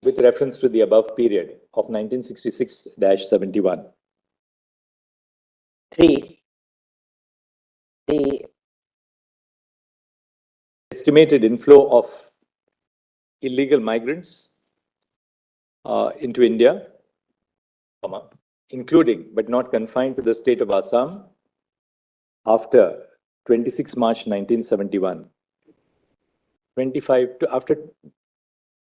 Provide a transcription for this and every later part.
with reference to the above period of 1966-71. 3. The estimated inflow of illegal migrants into India, including but not confined to the state of Assam after 26 March 1971. 25 to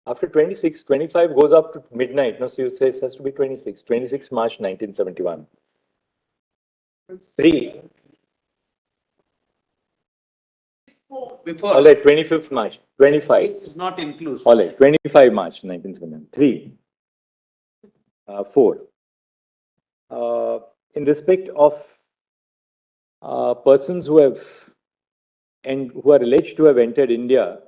after 26, 25 goes up to midnight. No, so you say it has to be 26. 26 March 1971. 3. Before. All right, 25th March. 25. It is not inclusive. All right, 25 March 1971. 3. 4. In respect of persons who have and who are alleged to have entered India,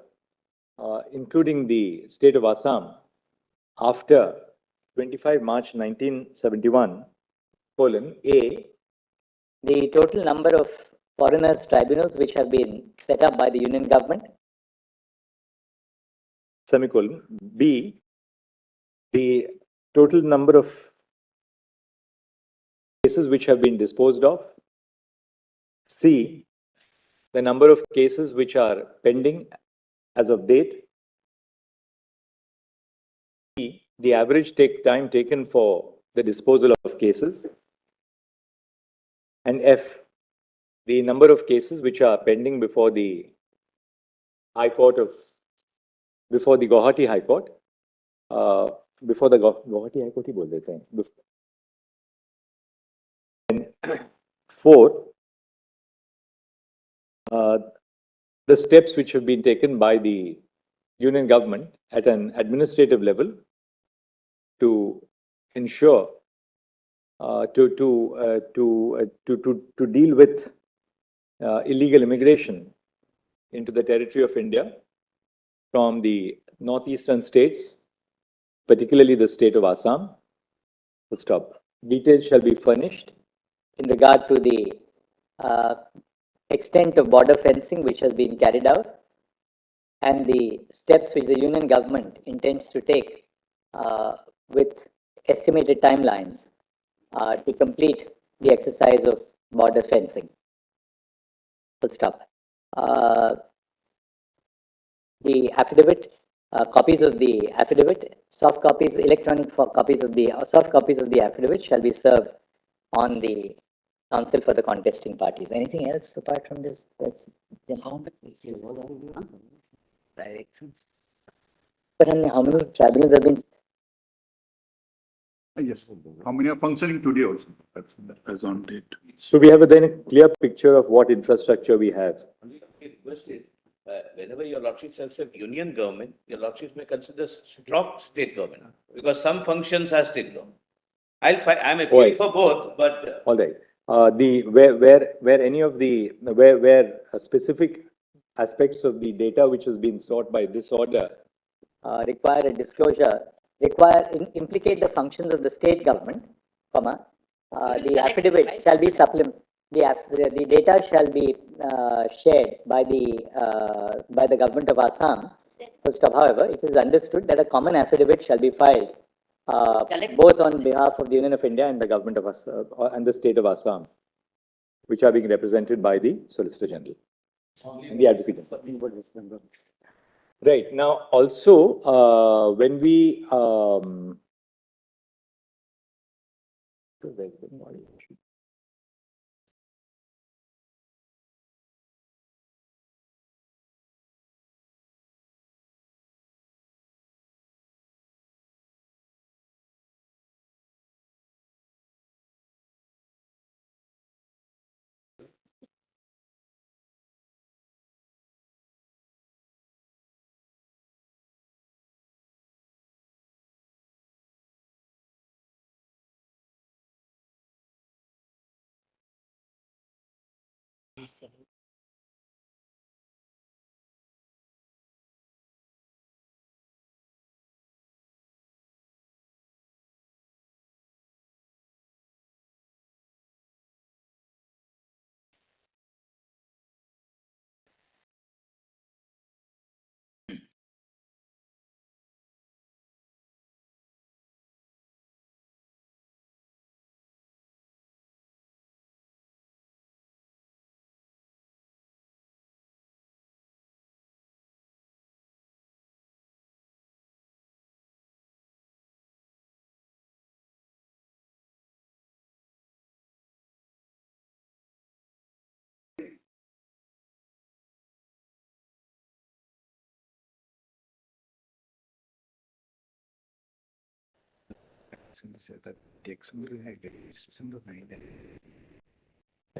including the state of Assam, after 25 March 1971, colon, A, the total number of foreigners tribunals which have been set up by the union government, semicolon, B, the total number of cases which have been disposed of, C, the number of cases which are pending as of date, E, the average time taken for the disposal of cases, and F, the number of cases which are pending before the High Court of, before the Guwahati High Court, before the Guwahati High Court ही बोल देते हैं. And 4, the steps which have been taken by the union government at an administrative level to ensure to deal with illegal immigration into the territory of India from the northeastern states, particularly the state of Assam. Stop. Details shall be furnished in regard to the extent of border fencing which has been carried out and the steps which the union government intends to take with estimated timelines to complete the exercise of border fencing. Full stop. The affidavit, copies of the affidavit, soft copies, electronic copies of the soft copies of the affidavit shall be served on the counsel for the contesting parties. Anything else apart from this? That's directions. But how many tribunals have been? Yes. How many are functioning today also? That's as on date. So we have then a clear picture of what infrastructure we have. Request is, whenever your lordships have said union government, your lordships may consider strong state government because some functions are state government. I'm appealing for both, but all right. Where any of the where specific aspects of the data which has been sought by this order require a disclosure, implicate the functions of the state government, comma, the affidavit shall be supplement. The data shall be shared by the government of Assam. Full stop. However, it is understood that a common affidavit shall be filed both on behalf of the Union of India and the government of Assam and the state of Assam, which are being represented by the Solicitor General and the Advocate General. Right. Now, also, when we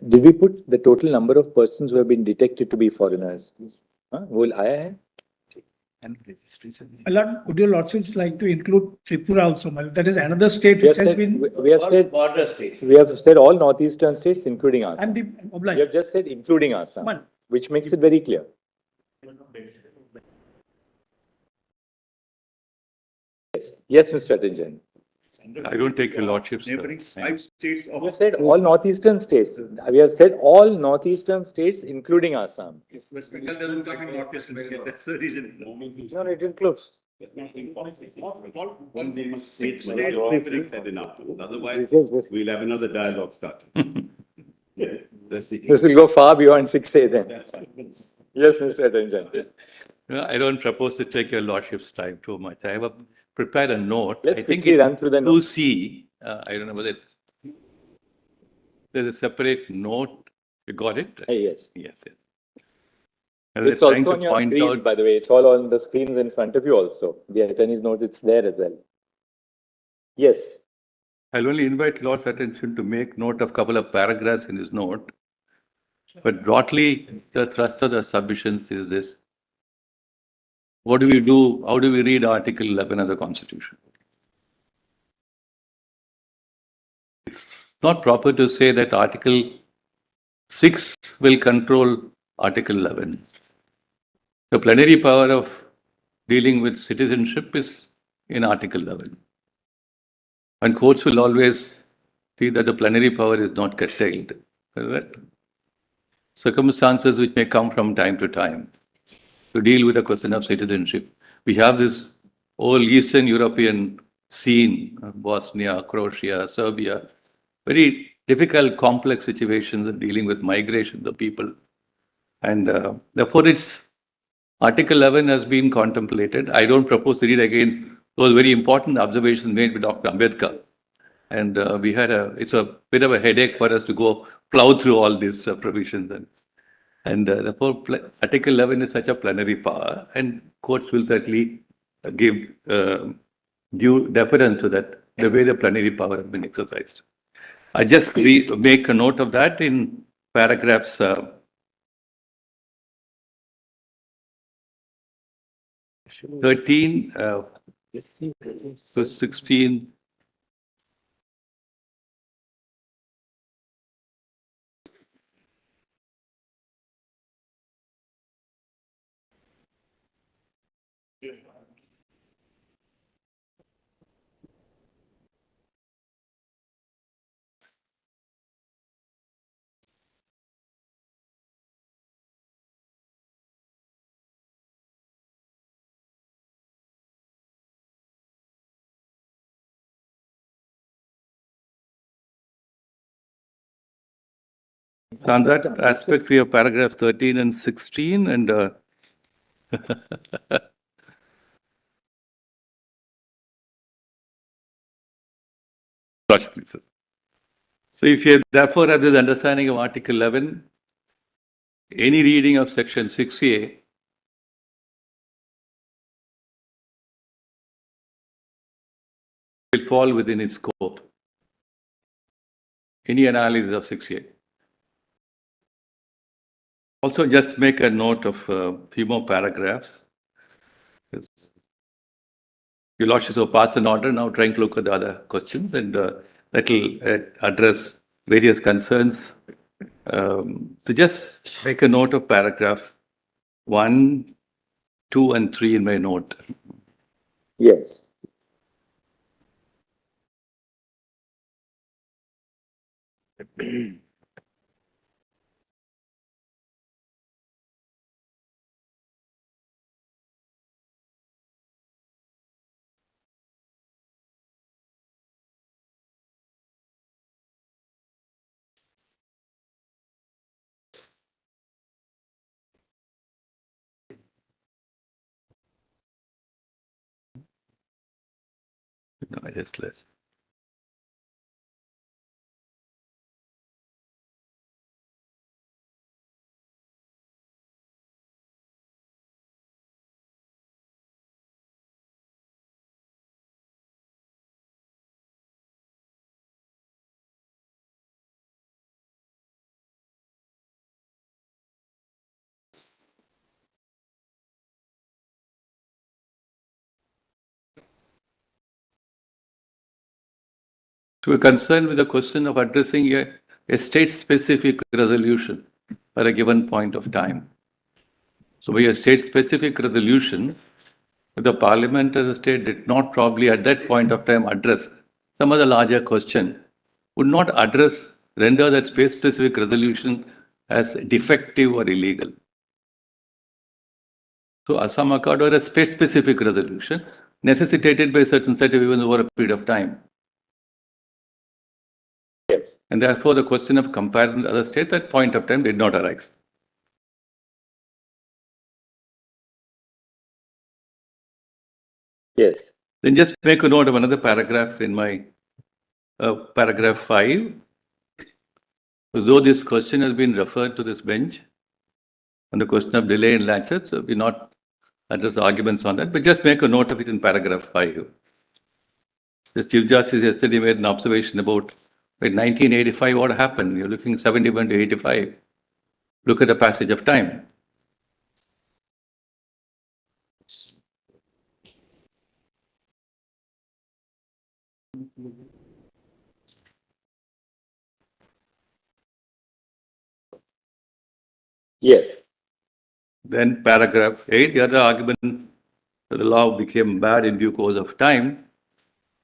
Did we put the total number of persons who have been detected to be foreigners? Huh? वो आया है? Would your lordships like to include Tripura also? That is another state We have which has said, been. we have All said, border states. we have said all northeastern states, including Assam. I'm We obliged. have just said including Assam, Man. which makes it very clear. Yes, Mr. Attenjan. I don't take your lordship's. Neighboring 5 states We have of. said all northeastern states. We have said all northeastern states, including Assam. If West Bengal doesn't come in northeastern state, that's the reason. No, it includes. One thing, Six states states neighboring said enough. Otherwise, we'll have another dialogue started. That's the. This will go far beyond 6A then. That's fine. Yes, Mr. Attenjan. No, I don't propose to take your lordship's time too much. I have prepared a note. Let's I think quickly run through the note. 2C, I don't know whether it's, there's a separate note. You got it? Yes. Yes, yes. I was It's trying also to on your point screens, out- by the way. It's all on the screens in front of you also. The attorney's note, it's there as well. Yes. I'll only invite Lord's attention to make note of a couple of paragraphs in his note. But broadly, the thrust of the submissions is this. What do we do? How do we read Article 11 of the Constitution? It's not proper to say that Article 6 will control Article 11. The plenary power of dealing with citizenship is in Article 11. And courts will always see that the plenary power is not curtailed. Correct? Circumstances which may come from time to time to deal with the question of citizenship. We have this whole Eastern European scene, Bosnia, Croatia, Serbia, very difficult, complex situations in dealing with migration of people. And therefore, Article 11 has been contemplated. I don't propose to read again those very important observations made by Dr. Ambedkar. And it's a bit of a headache for us to go plow through all these provisions. And therefore, Article 11 is such a plenary power, and courts will certainly give due deference to that, the way the plenary power has been exercised. I just make a note of that in paragraphs 13 to 16. On that aspect, we have paragraph 13 and 16, and so if you therefore have this understanding of Article 11, any reading of Section 6A will fall within its scope. Any analysis of 6A. Also, just make a note of a few more paragraphs. Your Lordship will pass an order now, trying to look at the other questions, and that will address various concerns. So just make a note of paragraph 1, 2, and 3 in my note. Yes. No, I just list. So we're concerned with the question of addressing a state-specific resolution at a given point of time. So by a state-specific resolution, the parliament as a state did not probably at that point of time address some other larger question, would not render that state-specific resolution as defective or illegal. So Assam Accord or a state-specific resolution necessitated by a certain set of events over a period of time. Yes. And therefore the question of comparison to other states at that point of time did not arise. Yes. Then just make a note of another paragraph in my paragraph 5. Though this question has been referred to this bench on the question of delay in latches, so we not address arguments on that, but just make a note of it in paragraph 5. The Chief Justice yesterday made an observation about in 1985 what happened. You're looking 71 to 85. Look at the passage of time. Yes. Then paragraph 8, the other argument that the law became bad in due course of time.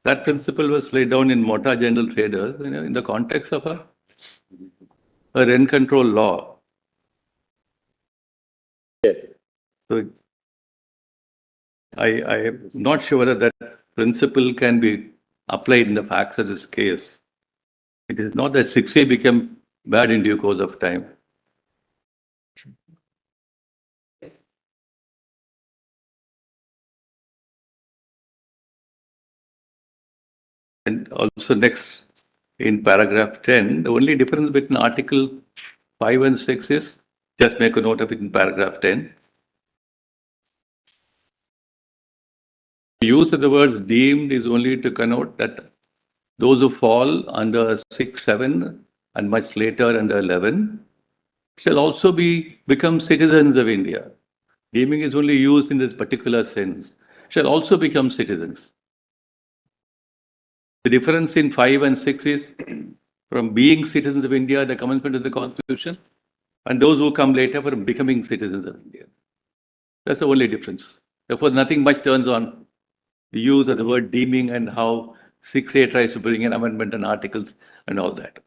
That principle was laid down in Mota General Traders, in the context of a rent control law. Yes. So I am not sure whether that principle can be applied in the facts of this case. It is not that 6A became bad in due course of time. And also next, in paragraph 10, the only difference between Article 5 and 6 is, just make a note of it in paragraph 10. The use of the words deemed is only to connote that those who fall under 6, 7 and much later under 11 shall also become citizens of India. Deeming is only used in this particular sense, shall also become citizens. The difference in 5 and 6 is from being citizens of India, the commencement of the Constitution, and those who come later from becoming citizens of India. That's the only difference. Therefore, nothing much turns on the use of the word deeming and how 6A tries to bring an amendment and articles and all that.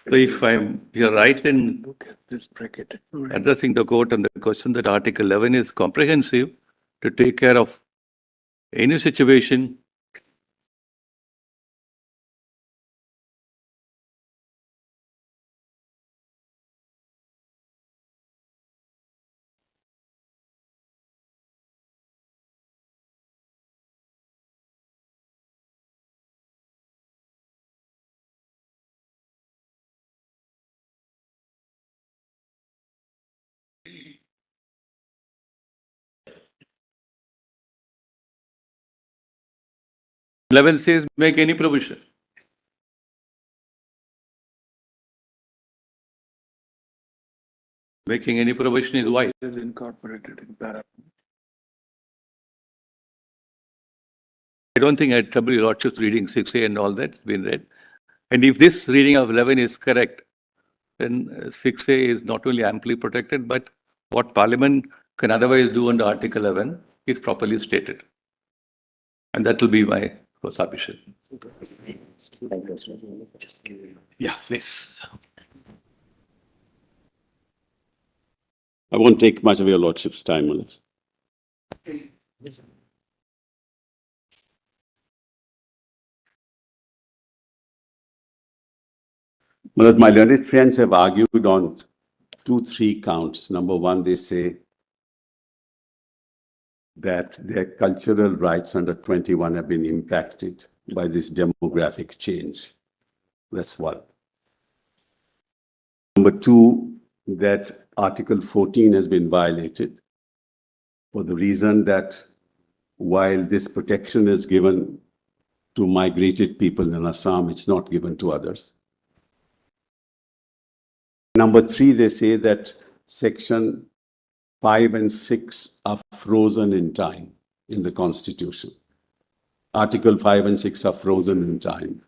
So if you're right in Look at this bracket. addressing the court on the question that Article 11 is comprehensive to take care of any situation Eleven says make any provision. Making any provision is wise. Is incorporated in paragraph. I don't think I had trouble your lordship's reading 6A and all that's been read. And if this reading of 11 is correct, then 6A is not only amply protected, but what Parliament can otherwise do under Article 11 is properly stated. And that will be my submission. Yes, please. I won't take much of your lordship's time on this. But my learned friends have argued on 2-3 counts. Number one, they say that their cultural rights under 21 have been impacted by this demographic change. That's one. Number two, that Article 14 has been violated for the reason that while this protection is given to migrated people in Assam, it's not given to others. Number three, they say that Section 5 and 6 are frozen in time in the Constitution. Article 5 and 6 are frozen in time.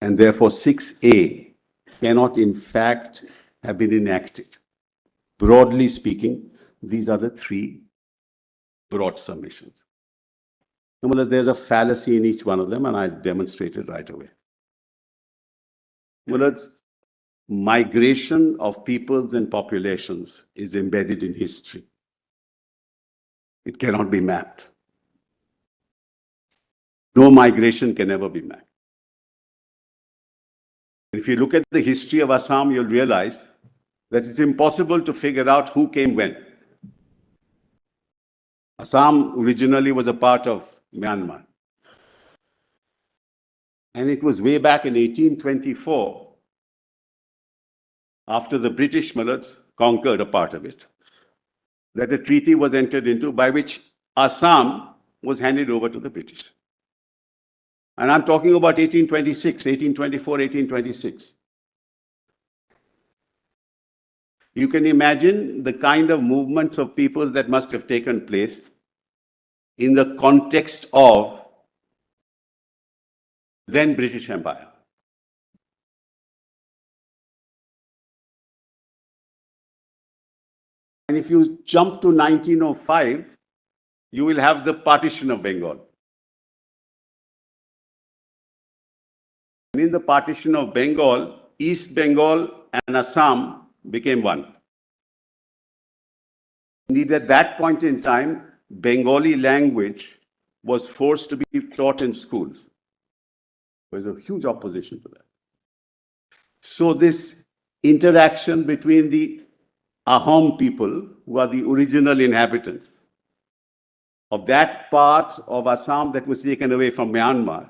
And therefore 6A cannot in fact have been enacted. Broadly speaking, these are the three broad submissions. Now, there's a fallacy in each one of them, and I'll demonstrate it right away. Well, migration of peoples and populations is embedded in history. It cannot be mapped. No migration can ever be mapped. If you look at the history of Assam, you'll realize that it's impossible to figure out who came when. Assam originally was a part of Myanmar. And it was way back in 1824, after the British Mullahs conquered a part of it, that a treaty was entered into by which Assam was handed over to the British. And I'm talking about 1826, 1824, 1826. You can imagine the kind of movements of peoples that must have taken place in the context of then British Empire. And if you jump to 1905, you will have the partition of Bengal. And in the partition of Bengal, East Bengal and Assam became one. Indeed, at that point in time, Bengali language was forced to be taught in schools. There was a huge opposition to that. So this interaction between the Ahom people, who are the original inhabitants of that part of Assam that was taken away from Myanmar,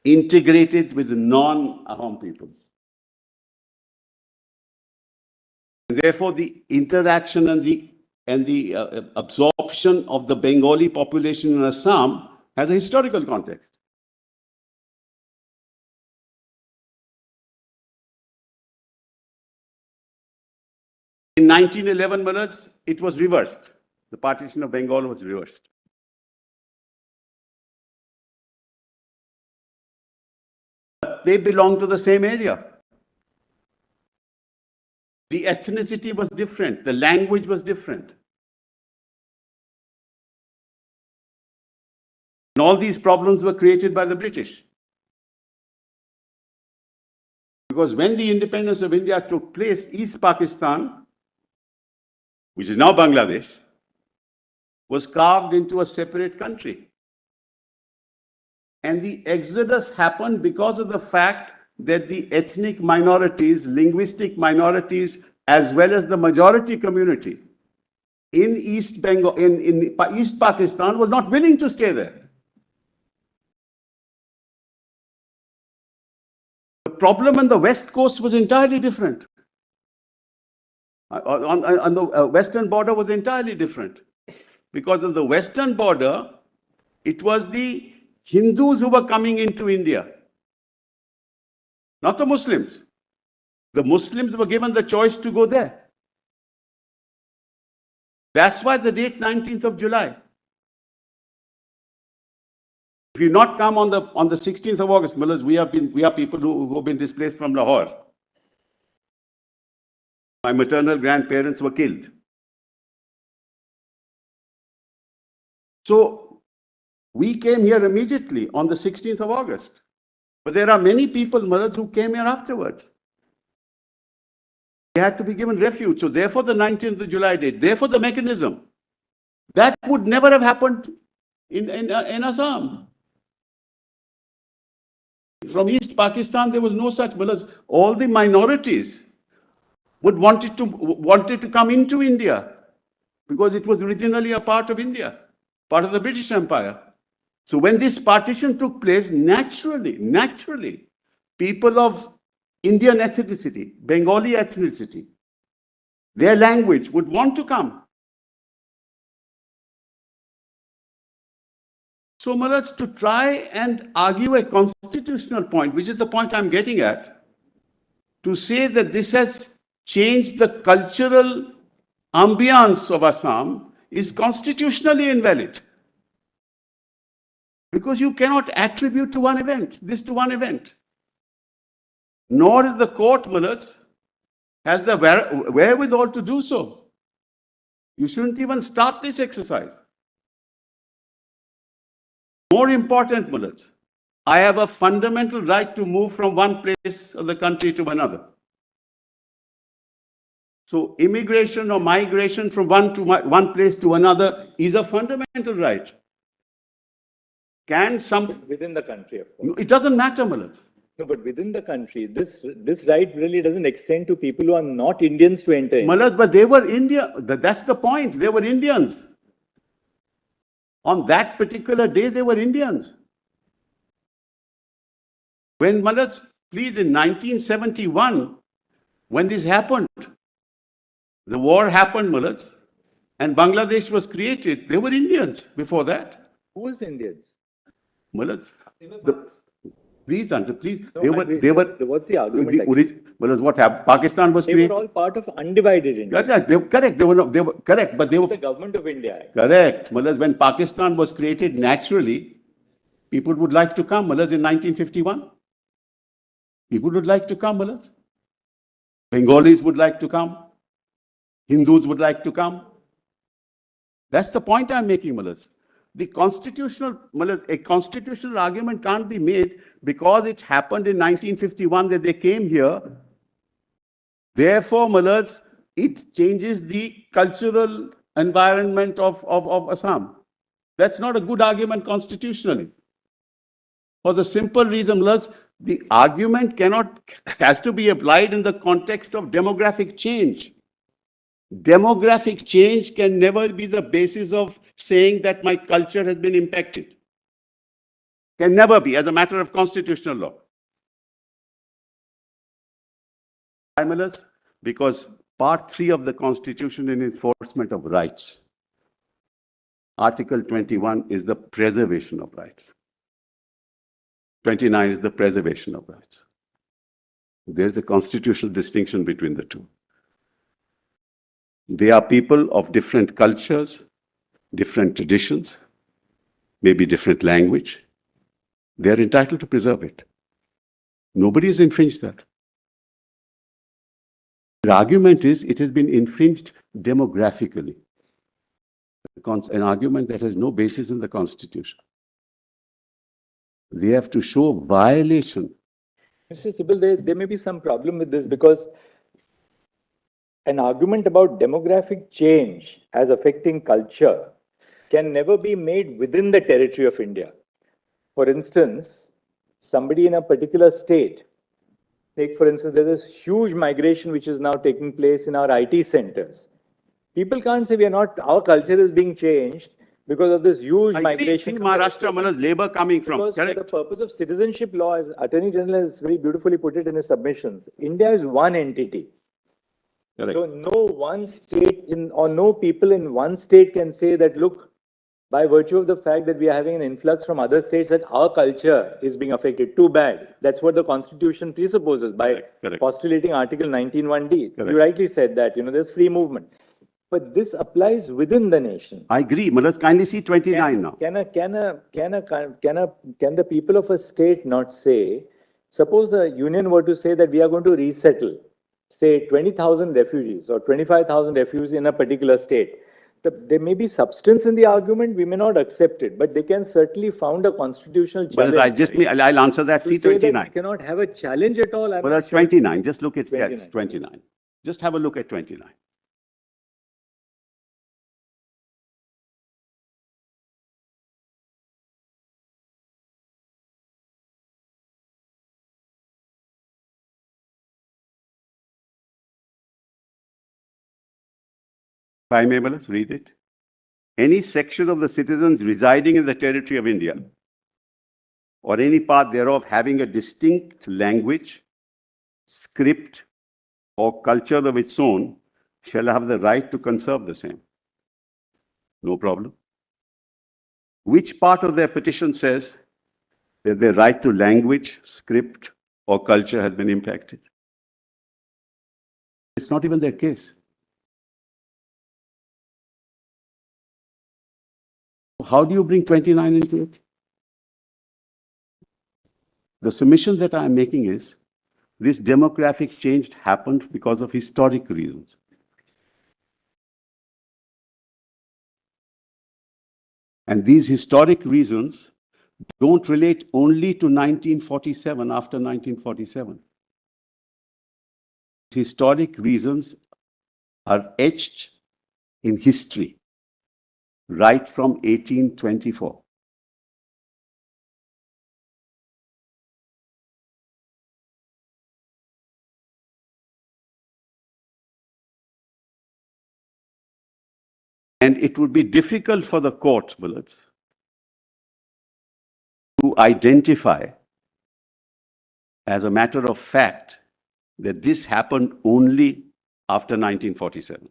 integrated with the non-Ahom peoples. And therefore, the interaction and the absorption of the Bengali population in Assam has a historical context. In 1911, Manoj, it was reversed. The partition of Bengal was reversed. They belong to the same area. The ethnicity was different. The language was different. And all these problems were created by the British. Because when the independence of India took place, East Pakistan, which is now Bangladesh, was carved into a separate country. And the exodus happened because of the fact that the ethnic minorities, linguistic minorities, as well as the majority community in East Bengal, in East Pakistan was not willing to stay there. The problem on the West Coast was entirely different. On the western border was entirely different. Because on the western border, it was the Hindus who were coming into India, not the Muslims. The Muslims were given the choice to go there. That's why the date 19th of July. If you not come on the 16th of August, Mullahs, we are people who have been displaced from Lahore. My maternal grandparents were killed. So we came here immediately on the 16th of August. But there are many people, Mullahs, who came here afterwards. They had to be given refuge. So therefore the 19th of July date, therefore the mechanism. That would never have happened in Assam. From East Pakistan, there was no such Mullahs. All the minorities wanted to come into India because it was originally a part of India, part of the British Empire. So when this partition took place, naturally, people of Indian ethnicity, Bengali ethnicity, their language would want to come. So, Maharaj, to try and argue a constitutional point, which is the point I'm getting at, to say that this has changed the cultural ambience of Assam is constitutionally invalid. Because you cannot attribute to one event, this to one event. Nor is the court, Mullah, has the wherewithal to do so. You shouldn't even start this exercise. More important, Mullah, I have a fundamental right to move from one place of the country to another. So immigration or migration from one place to another is a fundamental right. Can some... Within the country, of course. It doesn't matter, Mullah. No, but within the country, this right really doesn't extend to people who are not Indians to enter in. Mullah, but they were India. That's the point. They were Indians. On that particular day, they were Indians. When Mullah, please, in 1971, when this happened, the war happened, Mullah, and Bangladesh was created. They were Indians before that. Who is Indians? Mullah, please, Uncle, please. No, what's the argument? What happened? Pakistan was They created. were all part of undivided India. That's right. They were correct. They were correct, but they were The government of India. correct. Mullah, when Pakistan was created naturally, people would like to come, Mullah, in 1951. People would like to come, Mullah. Bengalis would like to come. Hindus would like to come. That's the point I'm making, Mullah. A constitutional argument can't be made because it happened in 1951 that they came here. Therefore, Mullah, it changes the cultural environment of Assam. That's not a good argument constitutionally. For the simple reason, Mullah, the argument has to be applied in the context of demographic change. Demographic change can never be the basis of saying that my culture has been impacted. Can never be, as a matter of constitutional law. Because Part 3 of the Constitution in enforcement of rights, Article 21 is the preservation of rights. 29 is the preservation of rights. There's a constitutional distinction between the two. They are people of different cultures, different traditions, maybe different language. They are entitled to preserve it. Nobody has infringed that. The argument is it has been infringed demographically. An argument that has no basis in the Constitution. They have to show violation. Mr. Sibal, there may be some problem with this because an argument about demographic change as affecting culture can never be made within the territory of India. For instance, somebody in a particular state, take for instance, there's this huge migration which is now taking place in our IT centers. People can't say our culture is being changed because of this huge migration. Maharashtra, Manoj, labor coming from. Because for the purpose of citizenship law, as Attorney General has very beautifully put it in his submissions, India is one entity. Correct. So no one state or no people in one state can say that, look, by virtue of the fact that we are having an influx from other states, that our culture is being affected. Too bad. That's what the Constitution presupposes by postulating Article 19(1)(d). You rightly said that, there's free movement. But this applies within the nation. I agree. Let's kindly see 29 now. Can the people of a state not say, suppose the union were to say that we are going to resettle, say 20,000 refugees or 25,000 refugees in a particular state. There may be substance in the argument, we may not accept it, but they can certainly found a constitutional challenge. Well, I'll answer that. See 29. We cannot have a challenge at all. Well, that's 29. Just look at 29. Just have a look at 29. If I may, let's read it. Any section of the citizens residing in the territory of India or any part thereof having a distinct language, script, or culture of its own shall have the right to conserve the same. No problem. Which part of their petition says that their right to language, script, or culture has been impacted? It's not even their case. How do you bring 29 into it? The submission that I'm making is this demographic change happened because of historic reasons. And these historic reasons don't relate only to 1947, after 1947. Historic reasons are etched in history right from 1824. And it would be difficult for the court, Bullets, to identify as a matter of fact that this happened only after 1947.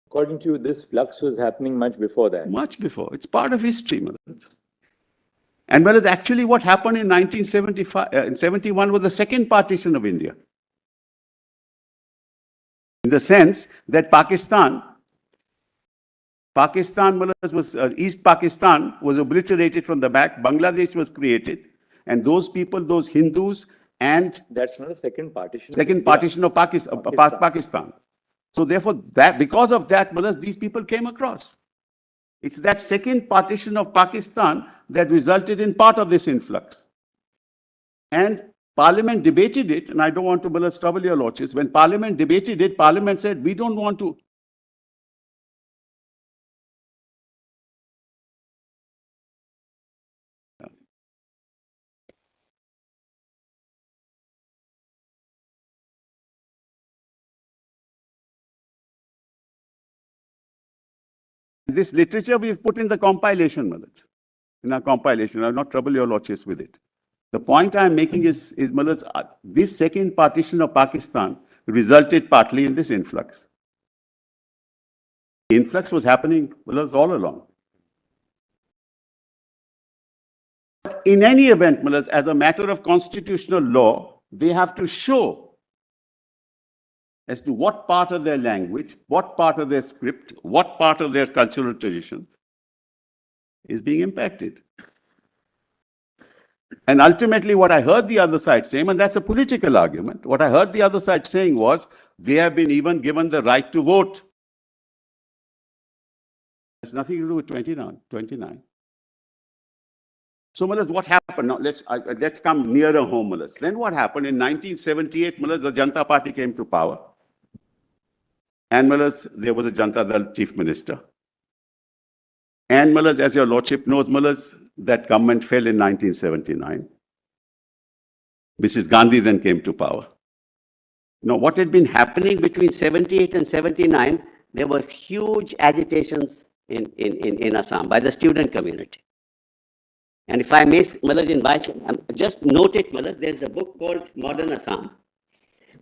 According to you, this flux was happening much before that. Much before. It's part of history, Bullets. And well, it's actually what happened in 1971 was the second partition of India. In the sense that Pakistan was, East Pakistan was obliterated from the back, Bangladesh was created, and those people, those Hindus, and That's not a second partition. second partition of Pakistan. So therefore, that because of that, these people came across. It's that second partition of Pakistan that resulted in part of this influx. And Parliament debated it, and I don't want to trouble your lordships. When Parliament debated it, Parliament said, we don't want to. This literature we've put in the compilation, Malaj. In our compilation, I'll not trouble your lordships with it. The point I'm making is Malaj, this second partition of Pakistan resulted partly in this influx. The influx was happening, Malaj, all along. But in any event, Malaj, as a matter of constitutional law, they have to show as to what part of their language, what part of their script, what part of their cultural tradition is being impacted. And ultimately, what I heard the other side saying, and that's a political argument, what I heard the other side saying was, they have been even given the right to vote. It's nothing to do with 29. So, Malaj, what happened? Now, let's come nearer home, Malaj. Then what happened? In 1978, Malaj, the Janata Party came to power. And Malaj, there was a Janata Dal chief minister. And Malaj, as your lordship knows, Malaj, that government fell in 1979. Mrs. Gandhi then came to power. Now, what had been happening between 78 and 79, there were huge agitations in Assam by the student community. And if I may, Malaj, invite, just note it, Malaj, there's a book called Modern Assam,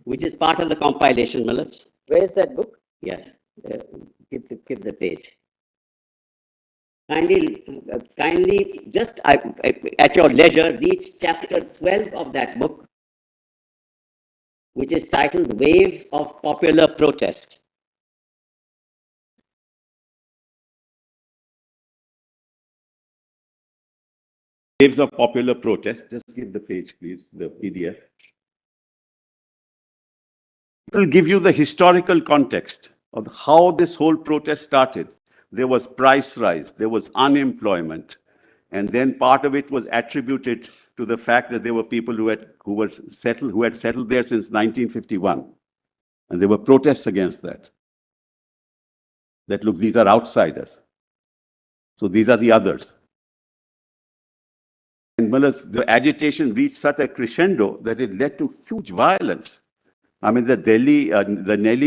which is part of the compilation, Malaj. Where is that book? Yes, give the page. Kindly, just at your leisure, read chapter 12 of that book, which is titled Waves of Popular Protest. Waves of Popular Protest. Just give the page, please, the PDF. It will give you the historical context of how this whole protest started. There was price rise, there was unemployment, and then part of it was attributed to the fact that there were people who had settled there since 1951, and there were protests against that. That look, these are outsiders, so these are the others. And the agitation reached such a crescendo that it led to huge violence. I mean, the Delhi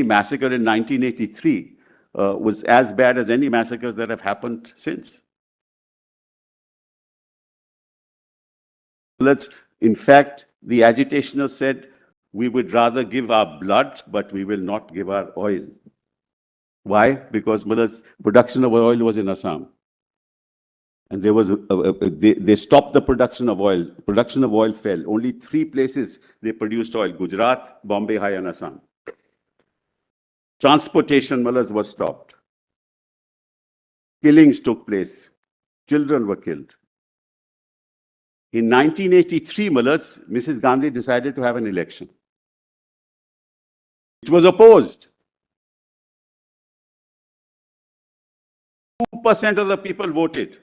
massacre in 1983 was as bad as any massacres that have happened since. In fact, the agitationers said, we would rather give our blood, but we will not give our oil. Why? Because production of oil was in Assam. And there was they stopped the production of oil. Production of oil fell. Only 3 places they produced oil: Gujarat, Bombay High, and Assam. Transportation was stopped. Killings took place. Children were killed. In 1983, Mrs. Gandhi decided to have an election. It was opposed. 2% of the people voted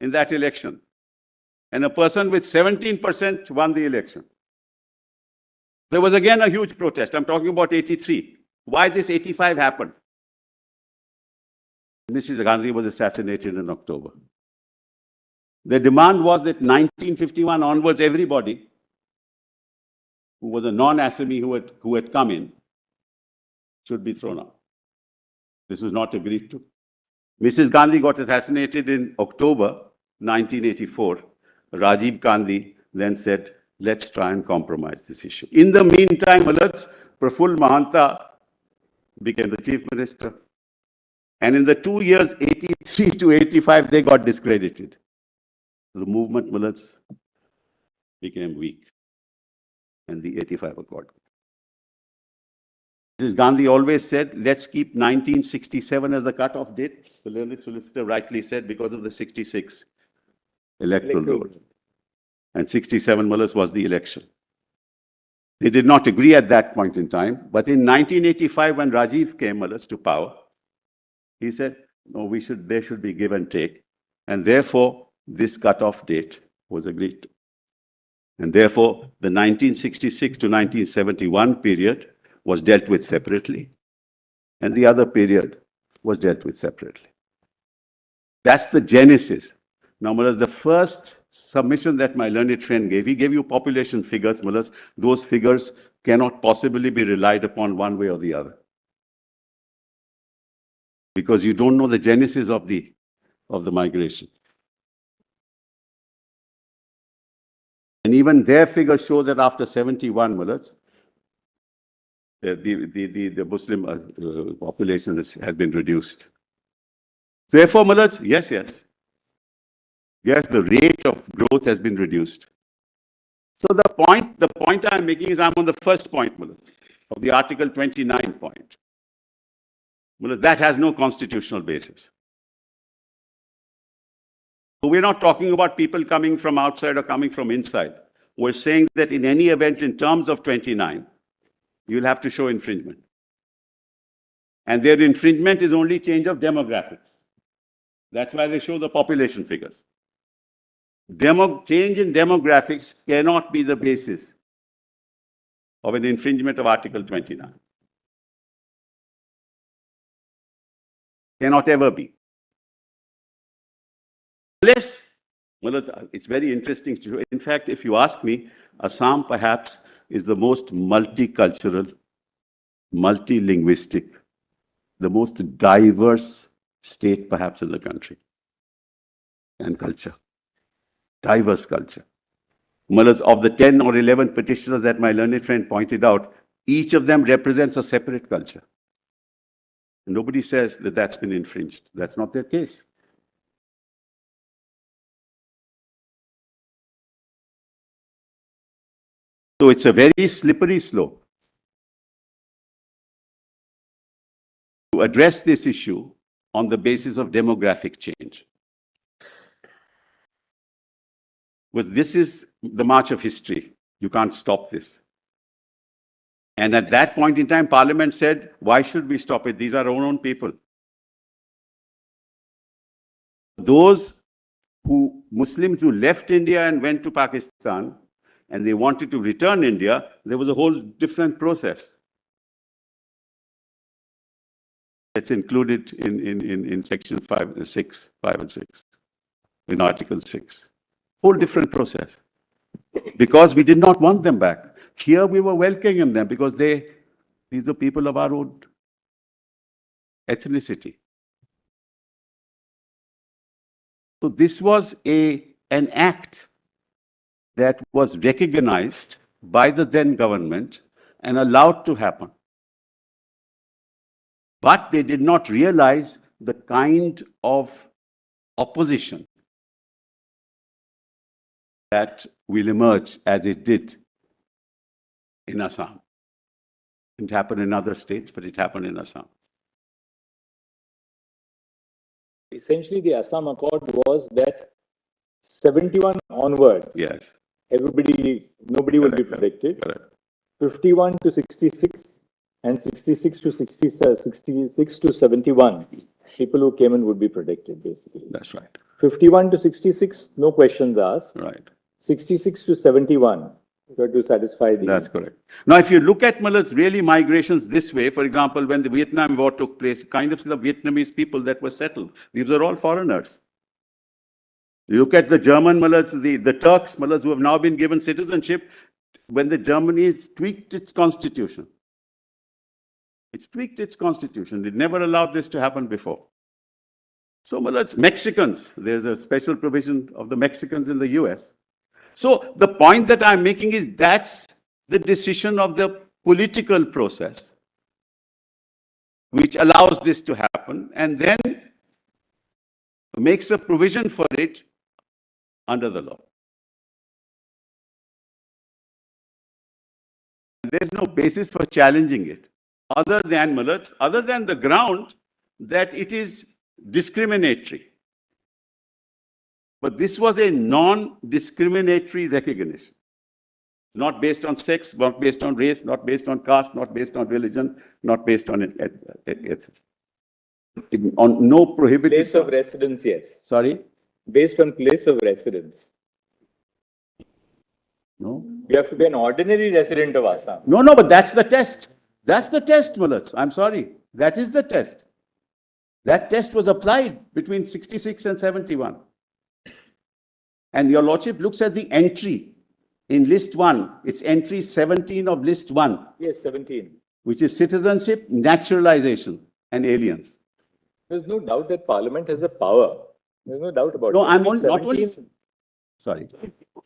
in that election. And a person with 17% won the election. There was again a huge protest. I'm talking about 83. Why this 85 happened? Mrs. Gandhi was assassinated in October. The demand was that 1951 onwards, everybody who was a non-Assami who had come in should be thrown out. This was not agreed to. Mrs. Gandhi got assassinated in October 1984. Rajiv Gandhi then said, let's try and compromise this issue. In the meantime, Praful Mahanta became the chief minister. And in the 2 years, 83 to 85, they got discredited. The movement, became weak. And the 85 Accord. Mrs. Gandhi always said, let's keep 1967 as the cutoff date. The learned solicitor rightly said, because of the 66 electoral roll. And 67 was the election. They did not agree at that point in time. But in 1985, when Rajiv came to power, he said, no, there should be give and take. And therefore, this cutoff date was agreed to. And therefore, the 1966 to 1971 period was dealt with separately. And the other period was dealt with separately. That's the genesis. Now, the first submission that my learned friend gave, he gave you population figures, those figures cannot possibly be relied upon one way or the other. Because you don't know the genesis of the migration. And even their figures show that after 71, the Muslim population has been reduced. Therefore, yes, the rate of growth has been reduced. So the point I'm making is I'm on the first point, of the Article 29 point. That has no constitutional basis. So we're not talking about people coming from outside or coming from inside. We're saying that in any event, in terms of 29, you'll have to show infringement. And their infringement is only change of demographics. That's why they show the population figures. Change in demographics cannot be the basis of an infringement of Article 29. Cannot ever be. Unless, it's very interesting. In fact, if you ask me, Assam perhaps is the most multicultural, multilinguistic, the most diverse state perhaps in the country. And culture. Diverse culture. Of the 10 or 11 petitioners that my learned friend pointed out, each of them represents a separate culture. Nobody says that that's been infringed. That's not their case. So it's a very slippery slope to address this issue on the basis of demographic change. But this is the march of history. You can't stop this. And at that point in time, Parliament said, why should we stop it? These are our own people. Those Muslims who left India and went to Pakistan, and they wanted to return India, there was a whole different process. It's included in section 5 and 6, in Article 6. Whole different process. Because we did not want them back. Here we were welcoming them because these are people of our own ethnicity. So this was an act that was recognized by the then government and allowed to happen. But they did not realize the kind of opposition that will emerge as it did in Assam. It happened in other states, but it happened in Assam. Essentially, the Assam Accord was that 71 onwards, Yes, nobody will be Correct, predicted. correct. 51 to 66 and 66 to 66 to 71, people who came in would be predicted, basically. That's right, 51 to 66, no questions asked. right. 66 to 71, you got to satisfy the... That's correct. Now, if you look at Muller's really migrations this way, for example, when the Vietnam War took place, kind of the Vietnamese people that were settled, these are all foreigners. You look at the German Mullahs, the Turks Mullahs who have now been given citizenship, when the Germany's tweaked its constitution. It's tweaked its constitution. It never allowed this to happen before. So Mullahs, Mexicans, there's a special provision of the Mexicans in the US. So the point that I'm making is that's the decision of the political process which allows this to happen and then makes a provision for it under the law. There's no basis for challenging it other than Mullahs, other than the ground that it is discriminatory. But this was a non-discriminatory recognition, not based on sex, not based on race, not based on caste, not based on religion, not based on on no prohibited... Place of residence, yes. Sorry? Based on place of residence. No? You have to be an ordinary resident of Assam. No, but that's the test. That's the test, Mullahs. I'm sorry. That is the test. That test was applied between 66 and 71. And your Lordship looks at the entry in list 1. It's entry 17 of list 1. Yes, 17. Which is citizenship, naturalization, and aliens. There's no doubt that Parliament has a power. There's no doubt about it. No, I'm Entry only, 17 sorry.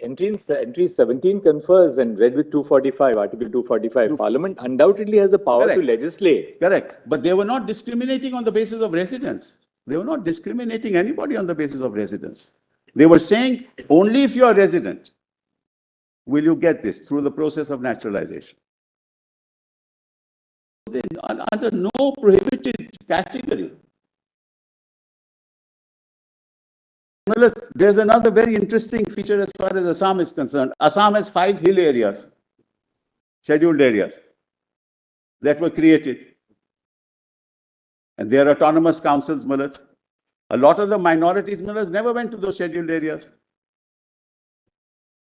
Entry 17 confers and read with 245, Article 245. Parliament undoubtedly has the power Correct. to legislate. Correct. But they were not discriminating on the basis of residence. They were not discriminating anybody on the basis of residence. They were saying only if you are resident will you get this through the process of naturalization. They are under no prohibited category. Well, there's another very interesting feature as far as Assam is concerned. Assam has 5 hill areas, scheduled areas, that were created. And they are autonomous councils, Mullahs. A lot of the minorities, Mullahs, never went to those scheduled areas.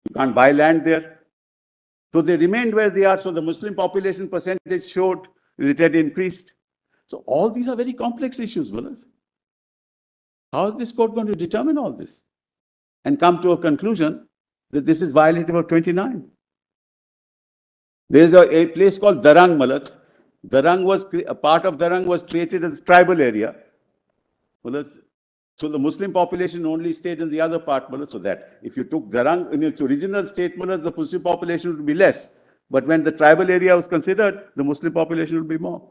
You can't buy land there. So they remained where they are. So the Muslim population percentage showed it had increased. So all these are very complex issues, Mullahs. How is this court going to determine all this and come to a conclusion that this is violative of 29? There's a place called Darang, Mullahs. Darang was, a part of Darang was created as a tribal area. Mullahs. So the Muslim population only stayed in the other part, Mullahs, so that if you took Darang in its original state, Mullahs, the Muslim population would be less. But when the tribal area was considered, the Muslim population would be more.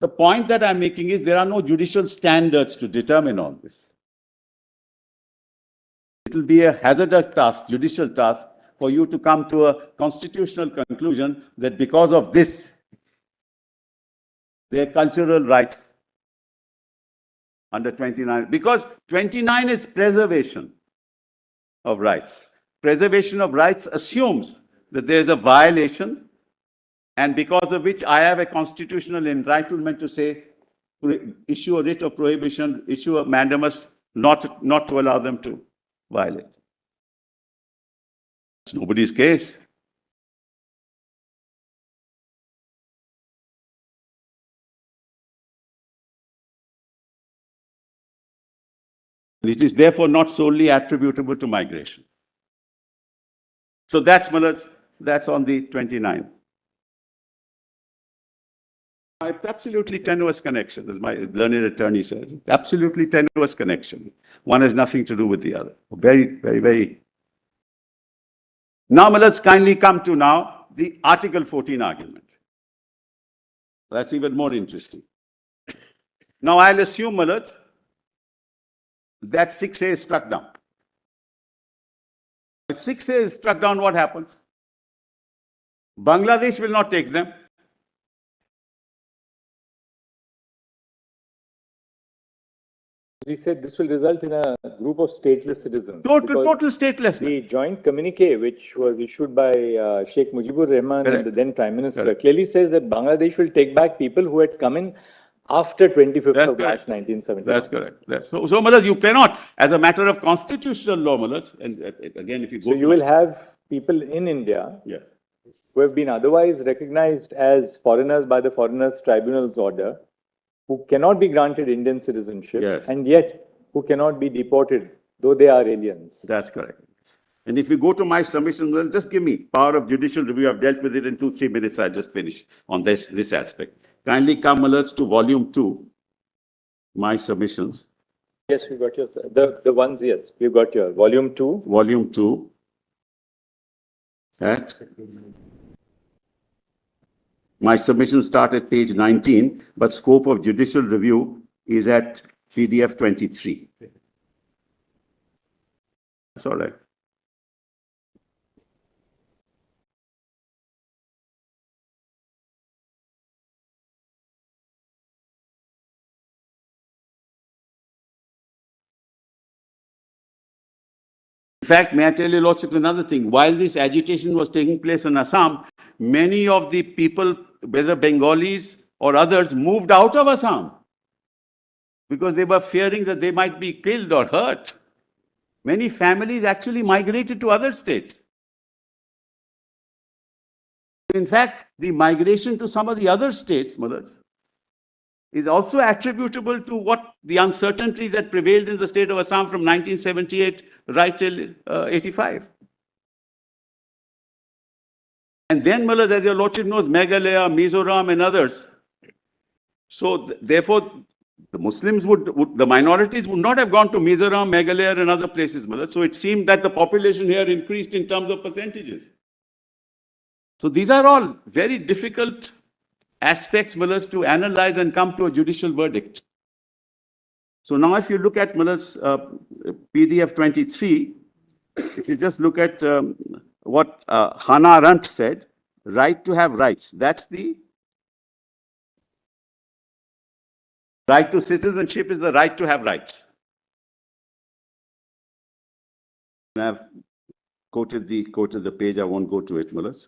The point that I'm making is there are no judicial standards to determine all this. It will be a hazardous task, judicial task, for you to come to a constitutional conclusion that because of this, their cultural rights under 29, because 29 is preservation of rights. Preservation of rights assumes that there is a violation and because of which I have a constitutional entitlement to say, issue a writ of prohibition, issue a mandamus not to allow them to violate. It's nobody's case. It is therefore not solely attributable to migration. So that's on the 29th. It's absolutely tenuous connection, as my learned attorney says. Absolutely tenuous connection. One has nothing to do with the other. Very, very, very. Now, let's kindly come to now the Article 14 argument. That's even more interesting. Now, I'll assume, Malat, that 6A is struck down. If 6A is struck down, what happens? Bangladesh will not take them. He said this will result in a group of stateless citizens. Total statelessness. The joint communique, which was issued by Sheikh Mujibur Rahman and the then Prime Minister, clearly says that Bangladesh will take back people who had come in after 25th of March 1970. That's correct. So, Malas, you cannot, as a matter of constitutional law, Malas, and again, if you go So you will have people in India yes. who have been otherwise recognized as foreigners by the Foreigners Tribunal's order, who cannot be granted Indian citizenship, Yes. and yet who cannot be deported, though they are aliens. That's correct. And if you go to my submission, well, just give me power of judicial review. I've dealt with it in 2-3 minutes. I'll just finish on this aspect. Kindly come, Malas, to volume 2, my submissions. Yes, we got yours. The ones, yes, we've got your volume 2. Volume 2. At my submissions start at page 19, but scope of judicial review is at PDF 23. That's all right. In fact, may I tell you, Lordship, another thing? While this agitation was taking place in Assam, many of the people, whether Bengalis or others, moved out of Assam because they were fearing that they might be killed or hurt. Many families actually migrated to other states. In fact, the migration to some of the other states, Malas, is also attributable to what the uncertainty that prevailed in the state of Assam from 1978 right till 85. And then, Malas, as your Lordship knows, Meghalaya, Mizoram and others. So therefore, the Muslims the minorities would not have gone to Mizoram, Meghalaya and other places, Malas. So it seemed that the population here increased in terms of percentages. So these are all very difficult aspects, Malas, to analyze and come to a judicial verdict. So now if you look at, Malas, PDF 23, if you just look at what Hannah Arendt said, right to have rights. That's the right to citizenship is the right to have rights. And I've quoted the page, I won't go to it, Malas.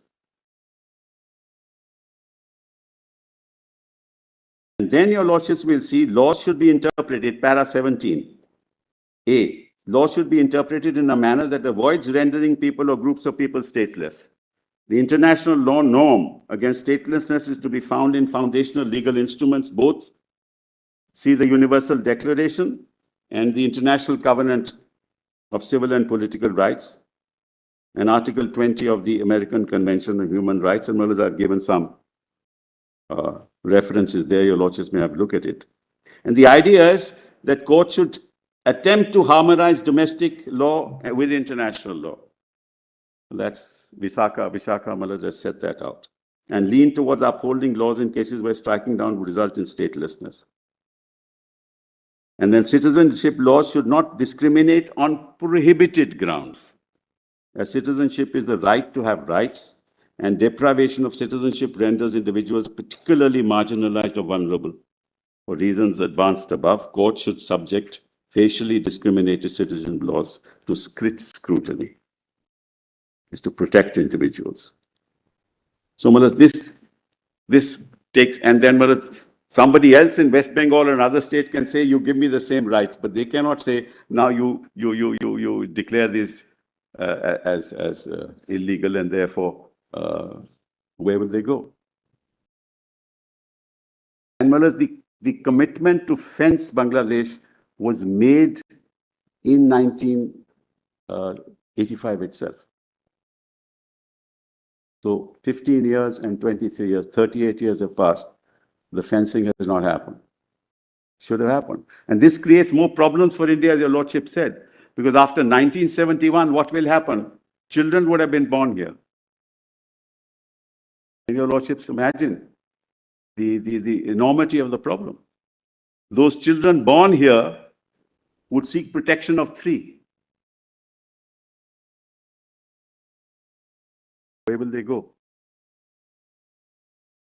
And then your Lordships will see laws should be interpreted, para 17. A, law should be interpreted in a manner that avoids rendering people or groups of people stateless. The international law norm against statelessness is to be found in foundational legal instruments, both see the Universal Declaration and the International Covenant of Civil and Political Rights and Article 20 of the American Convention on Human Rights. And Malas, I've given some references there, your Lordships may have a look at it. And the idea is that courts should attempt to harmonize domestic law with international law. That's Visakha, Malas has set that out. And lean towards upholding laws in cases where striking down would result in statelessness. And then citizenship laws should not discriminate on prohibited grounds. As citizenship is the right to have rights, and deprivation of citizenship renders individuals particularly marginalized or vulnerable. For reasons advanced above, courts should subject facially discriminated citizen laws to strict scrutiny. Is to protect individuals. So, Malas, this takes, and then Malas, somebody else in West Bengal or another state can say, you give me the same rights, but they cannot say, now you declare this as illegal, and therefore, where will they go? And Malas, the commitment to fence Bangladesh was made in 1985 itself. So 15 years and 23 years, 38 years have passed. The fencing has not happened. Should have happened. And this creates more problems for India, as your Lordship said, because after 1971, what will happen? Children would have been born here. And your Lordships, imagine the enormity of the problem. Those children born here would seek protection of 3. Where will they go?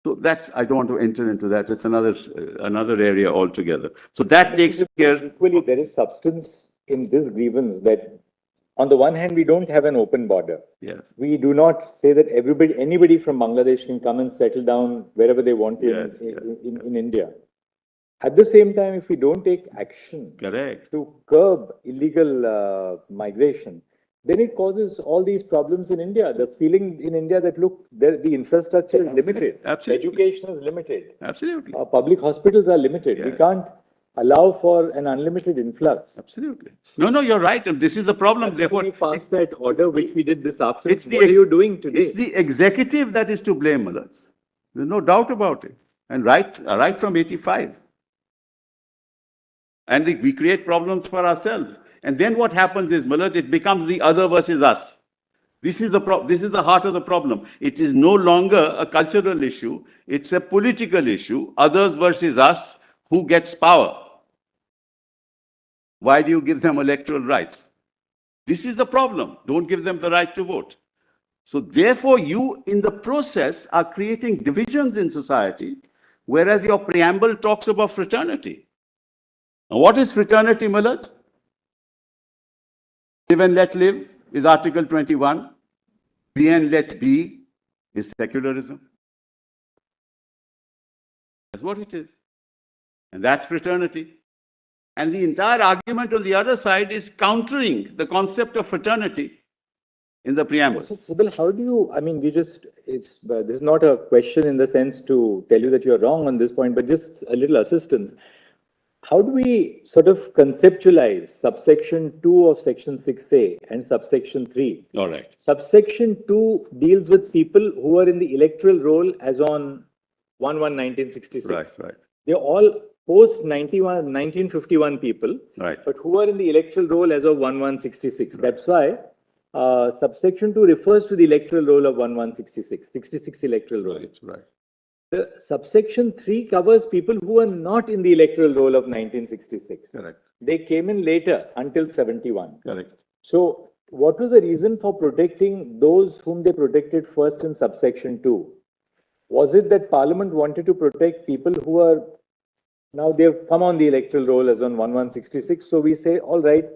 So that's, I don't want to enter into that. It's another area altogether. So that takes care. Equally, there is substance in this grievance that on the one hand, we don't have an open border. Yes. We do not say that anybody from Bangladesh can come and settle down wherever they want Yes, in India. At the same time, if we don't take action Correct. to curb illegal migration, then it causes all these problems in India. The feeling in India that, look, the infrastructure is limited. Absolutely. Education is limited. Absolutely. Public hospitals are limited. We Yeah. can't allow for an unlimited influx. Absolutely. No, you're right. And this is the problem. Therefore, We passed that order which we did this afternoon. It's the- What are you doing today? it's the executive that is to blame, Malaj. There's no doubt about it. And right from 85. And we create problems for ourselves. And then what happens is, Malaj, it becomes the other versus us. This is the heart of the problem. It is no longer a cultural issue. It's a political issue. Others versus us. Who gets power? Why do you give them electoral rights? This is the problem. Don't give them the right to vote. So therefore, you in the process are creating divisions in society, whereas your preamble talks about fraternity. Now, what is fraternity, Malaj? Live and let live is Article 21. Be and let be is secularism. That's what it is. And that's fraternity. And the entire argument on the other side is countering the concept of fraternity in the preamble. So, Sibyl, how do you, I mean, this is not a question in the sense to tell you that you're wrong on this point, but just a little assistance. How do we sort of conceptualize subsection 2 of section 6A and subsection 3? All right. Subsection 2 deals with people who are in the electoral roll as on 1/1/1966. Right. They're all post-1951 people, Right. but who are in the electoral roll as of 1/1/66. That's why subsection 2 refers to the electoral roll of 1/1/66 electoral roll. Right. The subsection 3 covers people who are not in the electoral roll of 1966. Correct. They came in later until 71. Correct. So what was the reason for protecting those whom they protected first in subsection 2? Was it that Parliament wanted to protect people who are now they've come on the electoral roll as on 1/1/66? So we say, all right,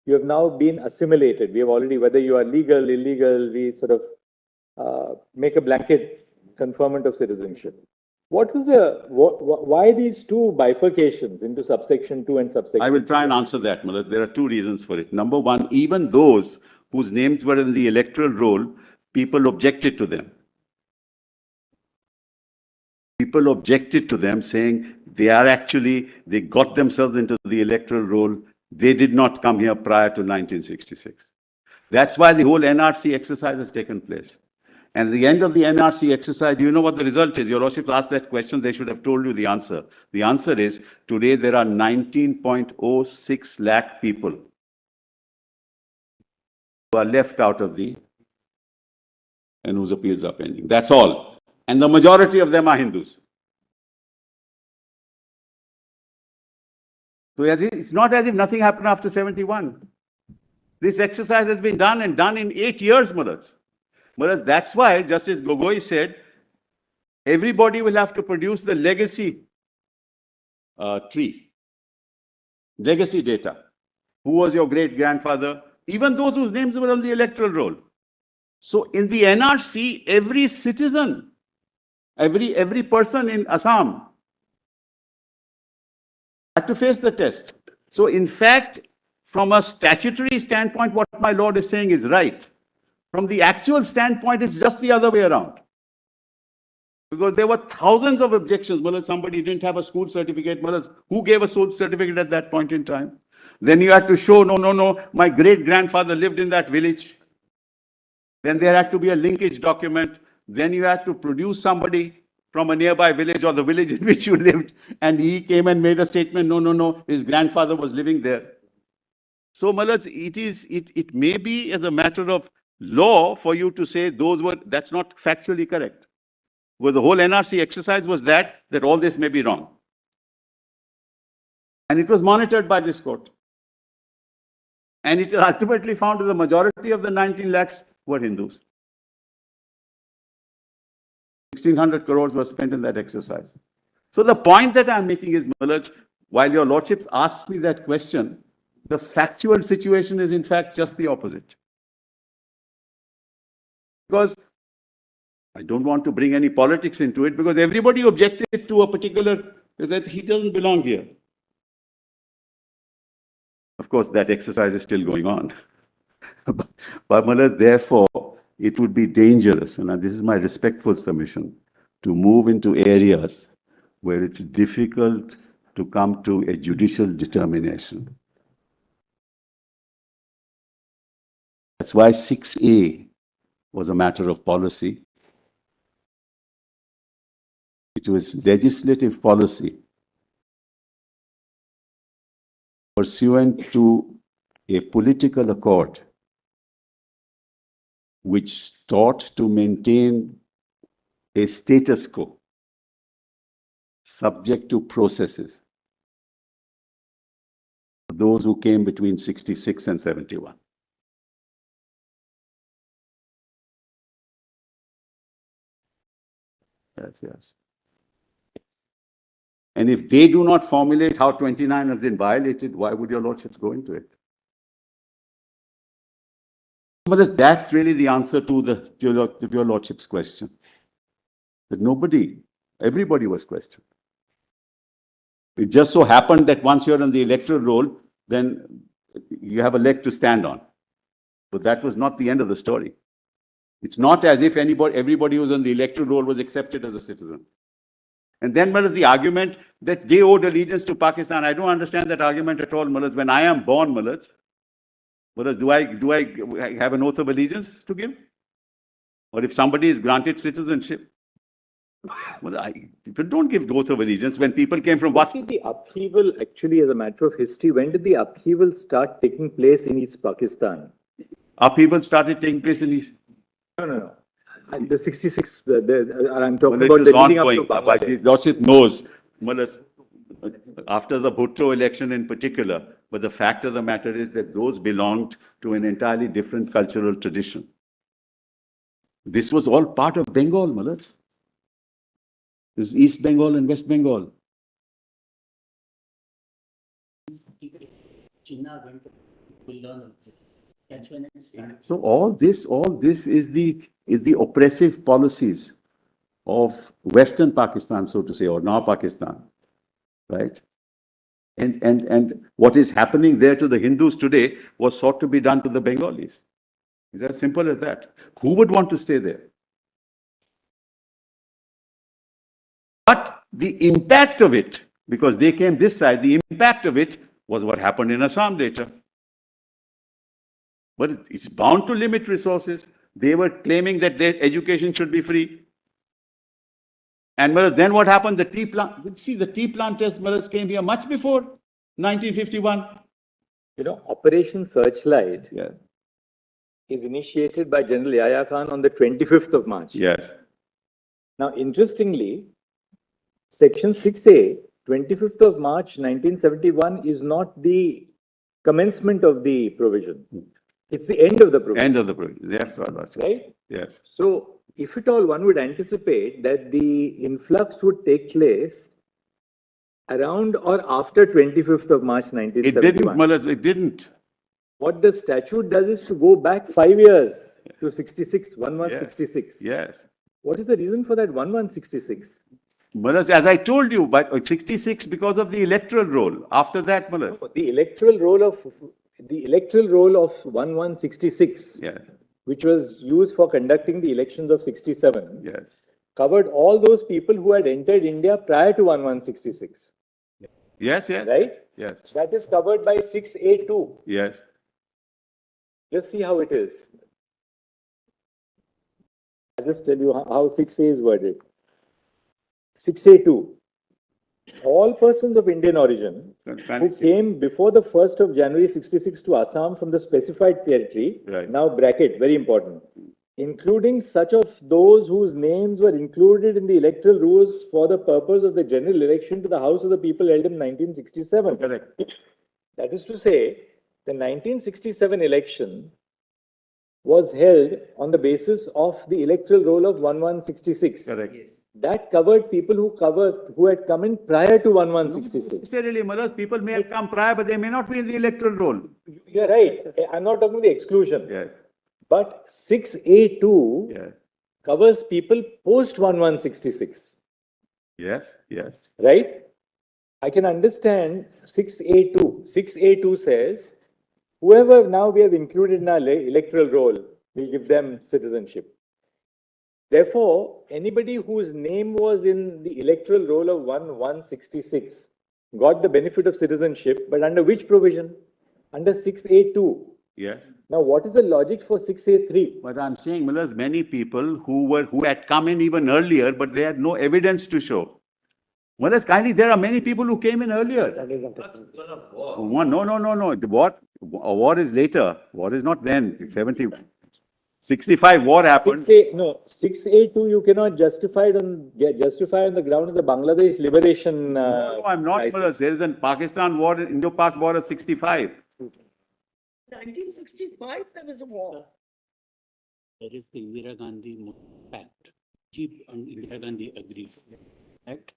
you have now been assimilated. We have already, whether you are legal, illegal, we sort of make a blanket conferment of citizenship. What was why these two bifurcations into subsection 2 and subsection? I will try and answer that, Malaj. There are two reasons for it. Number one, even those whose names were in the electoral roll, people objected to them. People objected to them, saying they got themselves into the electoral roll. They did not come here prior to 1966. That's why the whole NRC exercise has taken place. And at the end of the NRC exercise, do you know what the result is? Your Lordship asked that question, they should have told you the answer. The answer is, today there are 19.06 lakh people who are left out of the, and whose appeals are pending. That's all. And the majority of them are Hindus. So it's not as if nothing happened after 71. This exercise has been done and done in 8 years, Malaj. But that's why Justice Gogoi said, everybody will have to produce the legacy tree, legacy data. Who was your great-grandfather? Even those whose names were on the electoral roll. So in the NRC, every citizen, every person in Assam had to face the test. So in fact, from a statutory standpoint, what my lord is saying is right. From the actual standpoint, it's just the other way around. Because there were thousands of objections. Well, somebody didn't have a school certificate. Well, who gave a school certificate at that point in time? Then you had to show, no, my great-grandfather lived in that village. Then there had to be a linkage document. Then you had to produce somebody from a nearby village or the village in which you lived. And he came and made a statement, no, his grandfather was living there. So, Malaj, it may be as a matter of law for you to say that's not factually correct. Well, the whole NRC exercise was that all this may be wrong. And it was monitored by this court. And it ultimately found that the majority of the 19 lakhs were Hindus. 1,600 crores was spent in that exercise. So the point that I'm making is, Malaj, while your lordships asked me that question, the factual situation is in fact just the opposite. Because I don't want to bring any politics into it, because everybody objected to a particular, that he doesn't belong here. Of course, that exercise is still going on. But Malaj, therefore, it would be dangerous, and this is my respectful submission, to move into areas where it's difficult to come to a judicial determination. That's why 6A was a matter of policy. It was legislative policy pursuant to a political accord which sought to maintain a status quo subject to processes for those who came between 66 and 71. Yes. And if they do not formulate how 29 has been violated, why would your lordships go into it? But that's really the answer to your lordship's question. That everybody was questioned. It just so happened that once you're on the electoral roll, then you have a leg to stand on. But that was not the end of the story. It's not as if everybody who was on the electoral roll was accepted as a citizen. And then, Malaj, the argument that they owed allegiance to Pakistan, I don't understand that argument at all, Malaj. When I am born, Malaj, do I have an oath of allegiance to give? Or if somebody is granted citizenship? Well, people don't give oath of allegiance. When people came from what? The upheaval, actually, as a matter of history, when did the upheaval start taking place in East Pakistan? Upheaval started taking place in East. No. The 66, I'm talking about the leading up to Bangladesh. Lordship knows, after the Bhutto election in particular, but the fact of the matter is that those belonged to an entirely different cultural tradition. This was all part of Bengal, Malaj. This is East Bengal and West Bengal. So all this is the oppressive policies of Western Pakistan, so to say, or now Pakistan, right? And what is happening there to the Hindus today was sought to be done to the Bengalis. It's as simple as that. Who would want to stay there? But the impact of it, because they came this side, the impact of it was what happened in Assam later. But it's bound to limit resources. They were claiming that their education should be free. And then what happened? The tea planters came here much before 1951. Operation Searchlight is initiated by General Yahya Khan on the 25th of March. Yes. Now, interestingly, Section 6A, 25th of March 1971, is not the commencement of the provision. It's the end of the provision. End of the provision. Yes, right? Yes. So, if at all, one would anticipate that the influx would take place around or after 25th of March 1971. It didn't. What the statute does is to go back 5 years to 66, 1166. Yes. What is the reason for that 1166? Malaj, as I told you, but 66 because of the electoral roll. After that, Malaj. The electoral roll of 1166, which was used for conducting the elections of 67, covered all those people who had entered India prior to 1166. Yes. Right? Yes. That is covered by 6A2. Yes. Just see how it is. I'll just tell you how 6A is worded. 6A2. All persons of Indian origin who came before the 1st of January 66 to Assam from the specified territory, now bracket, very important, including such of those whose names were included in the electoral rolls for the purpose of the general election to the House of the People held in 1967. Correct. That is to say, the 1967 election was held on the basis of the electoral roll of 1166. Correct. That covered people who had come in prior to 1166. Necessarily, Malas, people may have come prior, but they may not be in the electoral roll. You're right. I'm not talking about the exclusion. Yeah, But 6A2 yeah. covers people post 1166, Yes, yes. right? I can understand 6A2. 6A2 says, whoever now we have included in our electoral roll, will give them citizenship. Therefore, anybody whose name was in the electoral roll of 1166 got the benefit of citizenship, but under which provision? Under 6A2. Yes. Now, what is the logic for 6A3? But I'm saying, Malas, many people who had come in even earlier, but they had no evidence to show. Malas, kindly, there are many people who came in earlier. No. The war is later. War is not then. 65 war happened. 6A2 you cannot justify on the ground of the Bangladesh liberation. No, I'm not, crisis. Malas. There is a Pakistan war, Indo-Pak war of 65. 1965, there was a war. There is the Indira Gandhi Pact. Chief and Indira Gandhi agreed. Act.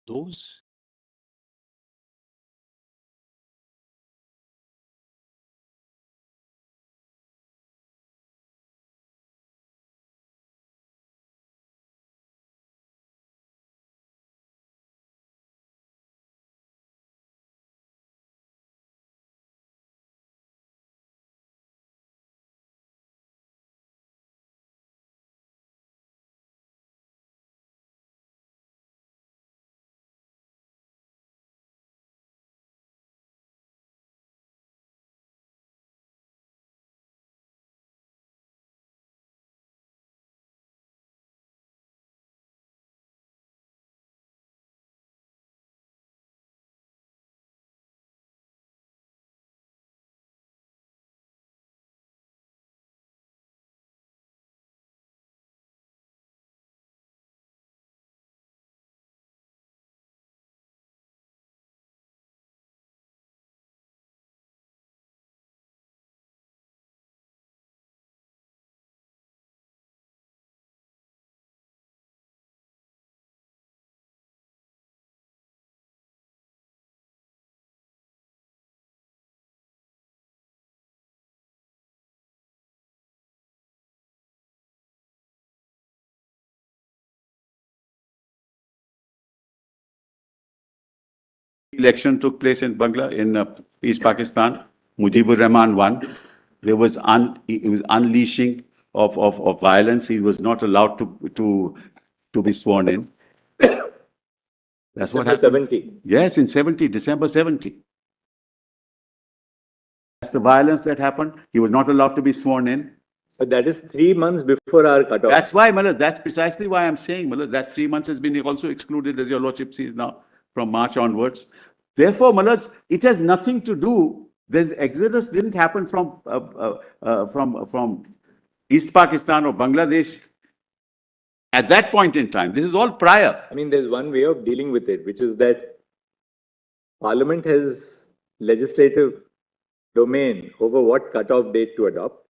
Those Election took place in East Pakistan. Mujibur Rahman won. There was it was unleashing of violence. He was not allowed to be sworn in. That's what happened. 70. Yes, in December 70. That's the violence that happened. He was not allowed to be sworn in. But that is 3 months before our cutoff. That's why, Malas, that's precisely why I'm saying, Malas, that 3 months has been also excluded, as your Lordship sees now, from March onwards. Therefore, Malas, it has nothing to do, this exodus didn't happen from East Pakistan or Bangladesh at that point in time. This is all prior. I mean, there's one way of dealing with it, which is that Parliament has legislative domain over what cutoff date to adopt.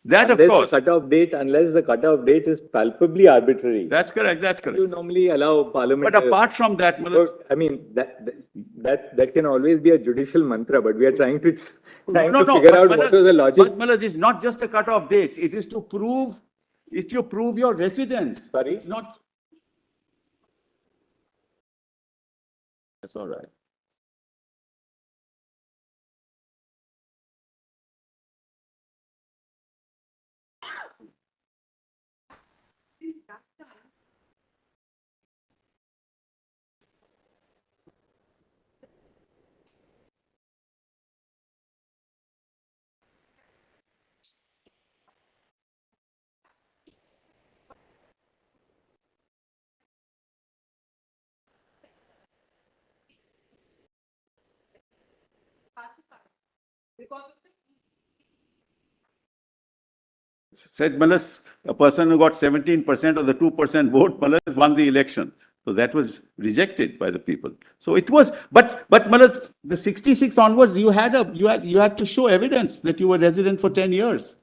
That, of course. Unless the cutoff date is palpably arbitrary. That's correct, that's correct. You normally allow Parliament. But apart from that, Malas, I mean, that can always be a judicial mantra, but we are trying to figure out Malas, what is the logic. But Malas, it's not just a cutoff date. It is to prove, your residence. Sorry? It's not. That's all right. Said Malas, a person who got 17% of the 2% vote, Malas won the election. So that was rejected by the people. So it was, but Malas, the 66 onwards, you had to show evidence that you were resident for 10 years.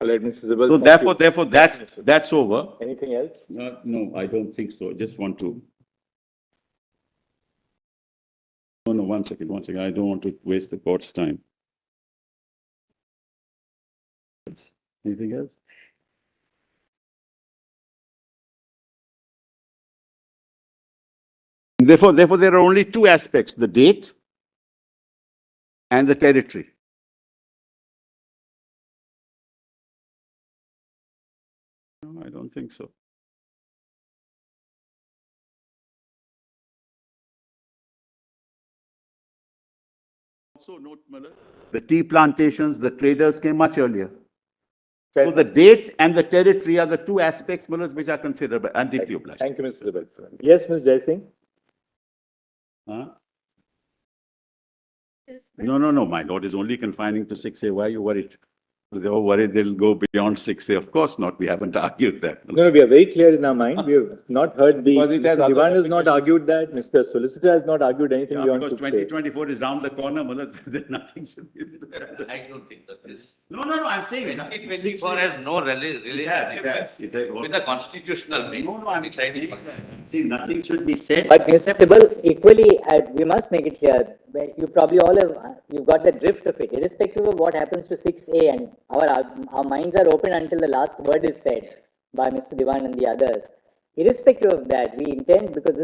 All right, Mr. Zibal. So thank you. therefore, that's over. Anything else? No, I don't think so. Just want to. No, one second. I don't want to waste the court's time. Anything else? Therefore, there are only two aspects, the date and the territory. No, I don't think so. Also note, Miller, the tea plantations, the traders came much earlier. So the date and the territory are the two aspects, Miller, which are considered and deeply obliged. Thank you, Mr. Zibal. Yes, Ms. Jaising. Huh? No, my lord is only confining to 6A. Why are you worried? They were worried they'll go beyond 6A. Of course not. We haven't argued that. No, we are very clear in our mind. We have not heard the, Because it has Mr. other Diwan has not applications. argued that, Mr. Solicitor has not argued anything Yeah, beyond because 6A. 2024 is round the corner, Mullah, then nothing should be. I don't think that this. No, I'm saying. 2024 has no relationship with the constitutional thing. No, I'm saying nothing should be said. But Mr. Sibal, equally, we must make it clear, you probably all have, you've got the drift of it, irrespective of what happens to 6A, and our minds are open until the last word is said by Mr. Diwan and the others. Irrespective of that, we intend, because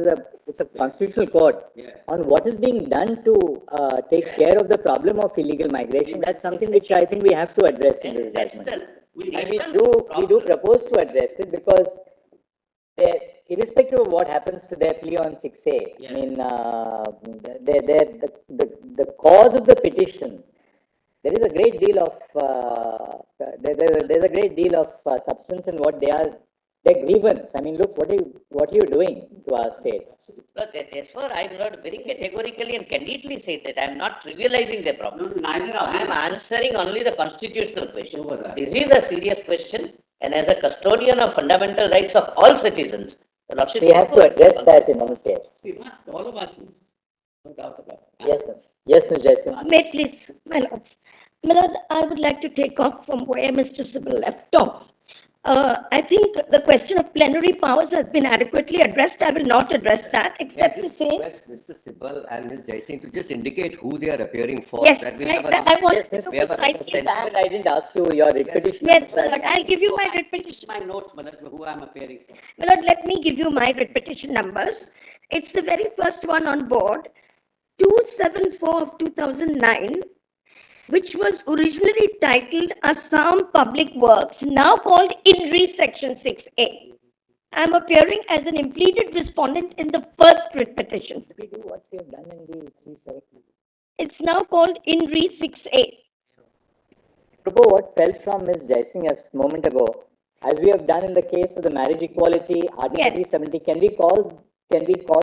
it's a constitutional court, on what is being done to take care of the problem of illegal migration. That's something which I think we have to address in this judgment. And we do propose to address it, because irrespective of what happens to their plea on 6A, I mean, the cause of the petition, there is a great deal of there's a great deal of substance in what their grievance. I mean, look, what are you doing to our state? But therefore, I will not very categorically and candidly say that I am not trivializing the problem. I am answering only the constitutional question. This is a serious question, and as a custodian of fundamental rights of all citizens, the Lordship We have to address that in one case. We must, all of us. No doubt about it. Yes, Ms. Yes, Ms. Jaising. May please, my lords. My lord, I would like to take off from where Mr. Sibal left off. I think the question of plenary powers has been adequately addressed. I will not address that, except to say. Mr. Sibal and Ms. Jaising to just indicate who they are appearing for. Yes, that we I have a- want Yes, to Mr. we have a precisely understanding. that. I didn't ask you your repetition. Yes, my lord, I'll give you my repetition. My notes, Madam, who I am appearing for. My lord, let me give you my repetition numbers. It's the very first one on board, 274 of 2009, which was originally titled Assam Public Works, now called INRI Section 6A. I'm appearing as an impleaded respondent in the first writ petition. We do what we have done in the 370. It's now called INRI 6A. Prabhu, what fell from Ms. Jaising a moment ago, as we have done in the case of the marriage equality, Article Yes. 370, can we call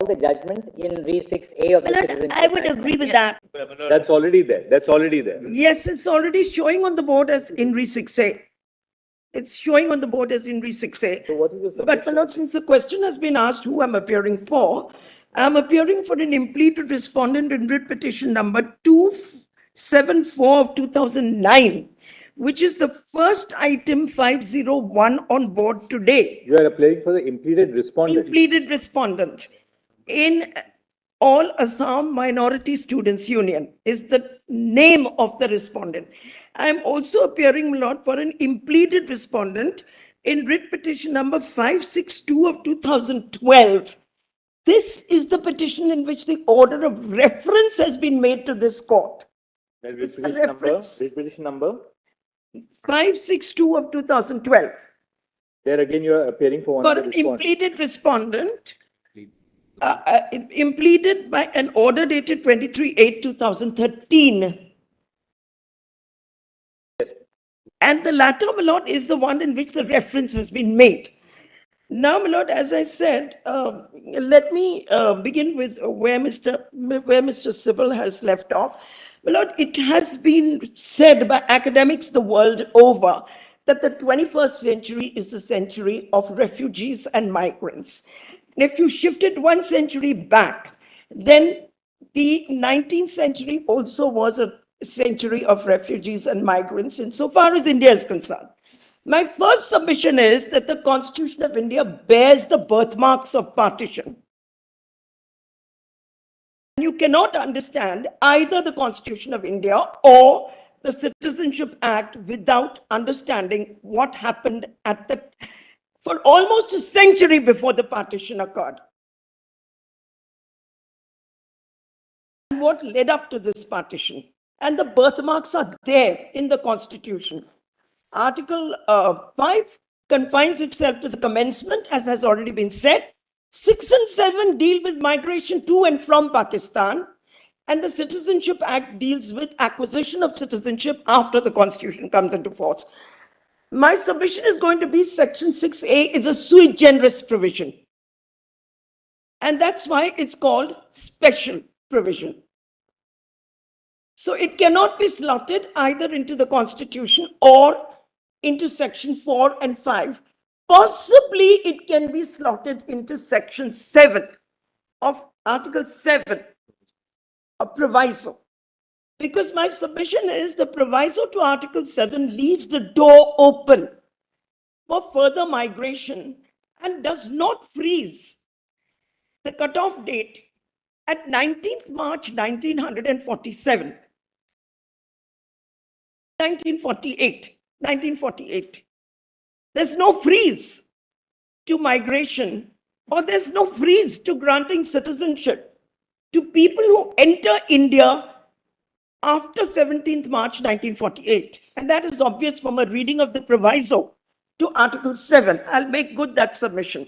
the judgment in Re 6A of the My lord, Citizenship I would Act? agree with that. That's already there. That's already there. Yes, it's already showing on the board as INRI 6A. It's showing on the board as INRI 6A. So what is the But my lord, since the question has been asked who I'm appearing for, I'm appearing for an impleaded respondent in writ petition number 274 of 2009, which is the first item 501 on board today. You are applying for the impleaded respondent. Impleaded respondent in All Assam Minority Students Union is the name of the respondent. I am also appearing, my lord, for an impleaded respondent in writ petition number 562 of 2012. This is the petition in which the order of reference has been made to this court. That It's the petition number, reference. petition number. 562 of 2012. There again, you are appearing for one For of the an respondents. impleaded respondent, impleaded by an order dated 23/8/2013. And the latter, my lord, is the one in which the reference has been made. Now, my lord, as I said, let me begin with where Mr. Sibal has left off. My lord, it has been said by academics the world over that the 21st century is the century of refugees and migrants. And if you shifted one century back, then the 19th century also was a century of refugees and migrants insofar as India is concerned. My first submission is that the Constitution of India bears the birthmarks of partition. You cannot understand either the Constitution of India or the Citizenship Act without understanding what happened for almost a century before the partition occurred. And what led up to this partition. And the birthmarks are there in the Constitution. Article 5 confines itself to the commencement, as has already been said. 6 and 7 deal with migration to and from Pakistan. And the Citizenship Act deals with acquisition of citizenship after the Constitution comes into force. My submission is going to be Section 6A is a sui generis provision. And that's why it's called special provision. So it cannot be slotted either into the Constitution or into Section 4 and 5. Possibly it can be slotted into Section 7 of Article 7, a proviso. Because my submission is the proviso to Article 7 leaves the door open for further migration and does not freeze the cutoff date at 19th March 1947. 1948. There's no freeze to migration, or there's no freeze to granting citizenship to people who enter India after 17th March 1948. And that is obvious from a reading of the proviso to Article 7. I'll make good that submission.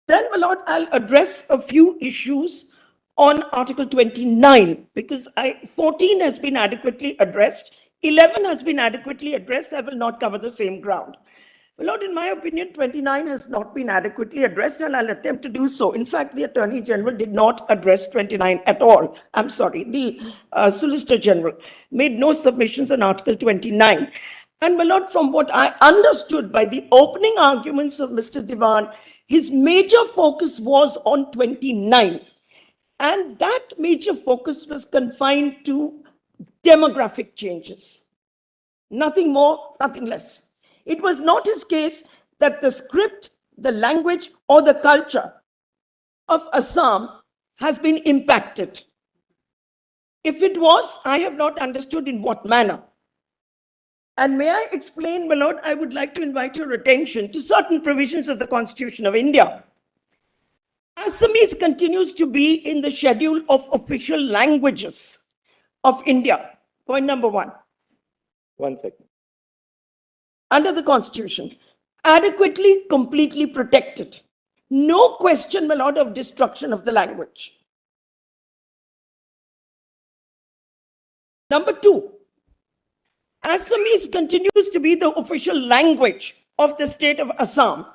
Then, my lord, I'll address a few issues on Article 29, because 14 has been adequately addressed, 11 has been adequately addressed. I will not cover the same ground. My lord, in my opinion, 29 has not been adequately addressed, and I'll attempt to do so. In fact, the Attorney General did not address 29 at all. I'm sorry, the Solicitor General made no submissions on Article 29. And my lord, from what I understood by the opening arguments of Mr. Diwan, his major focus was on 29. And that major focus was confined to demographic changes. Nothing more, nothing less. It was not his case that the script, the language, or the culture of Assam has been impacted. If it was, I have not understood in what manner. And may I explain, my lord, I would like to invite your attention to certain provisions of the Constitution of India. Assamese continues to be in the schedule of official languages of India. Point number 1. 1 second. Under the Constitution, adequately, completely protected. No question, my lord, of destruction of the language. Number 2, Assamese continues to be the official language of the state of Assam.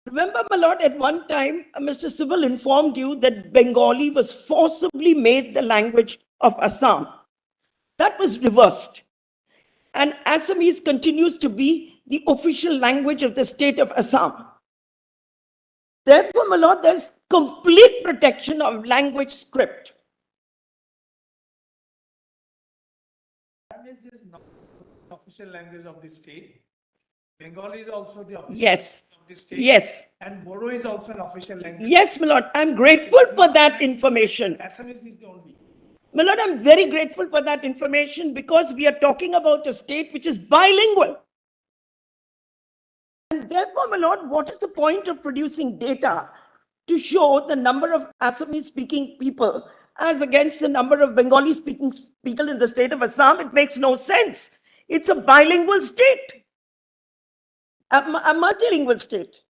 Remember, my lord, at one time, Mr. Sibal informed you that Bengali was forcibly made the language of Assam. That was reversed. And Assamese continues to be the official language of the state of Assam. Therefore, my lord, there's complete protection of language script. Assamese is not the official language of the state. Bengali is also the official Yes. language of the state. Yes. And Moro is also an official language. Yes, my lord, I'm grateful for that information. Assamese is the only. My lord, I'm very grateful for that information because we are talking about a state which is bilingual. And therefore, my lord, what is the point of producing data to show the number of Assamese speaking people as against the number of Bengali speaking people in the state of Assam? It makes no sense. It's a bilingual state, a multilingual state.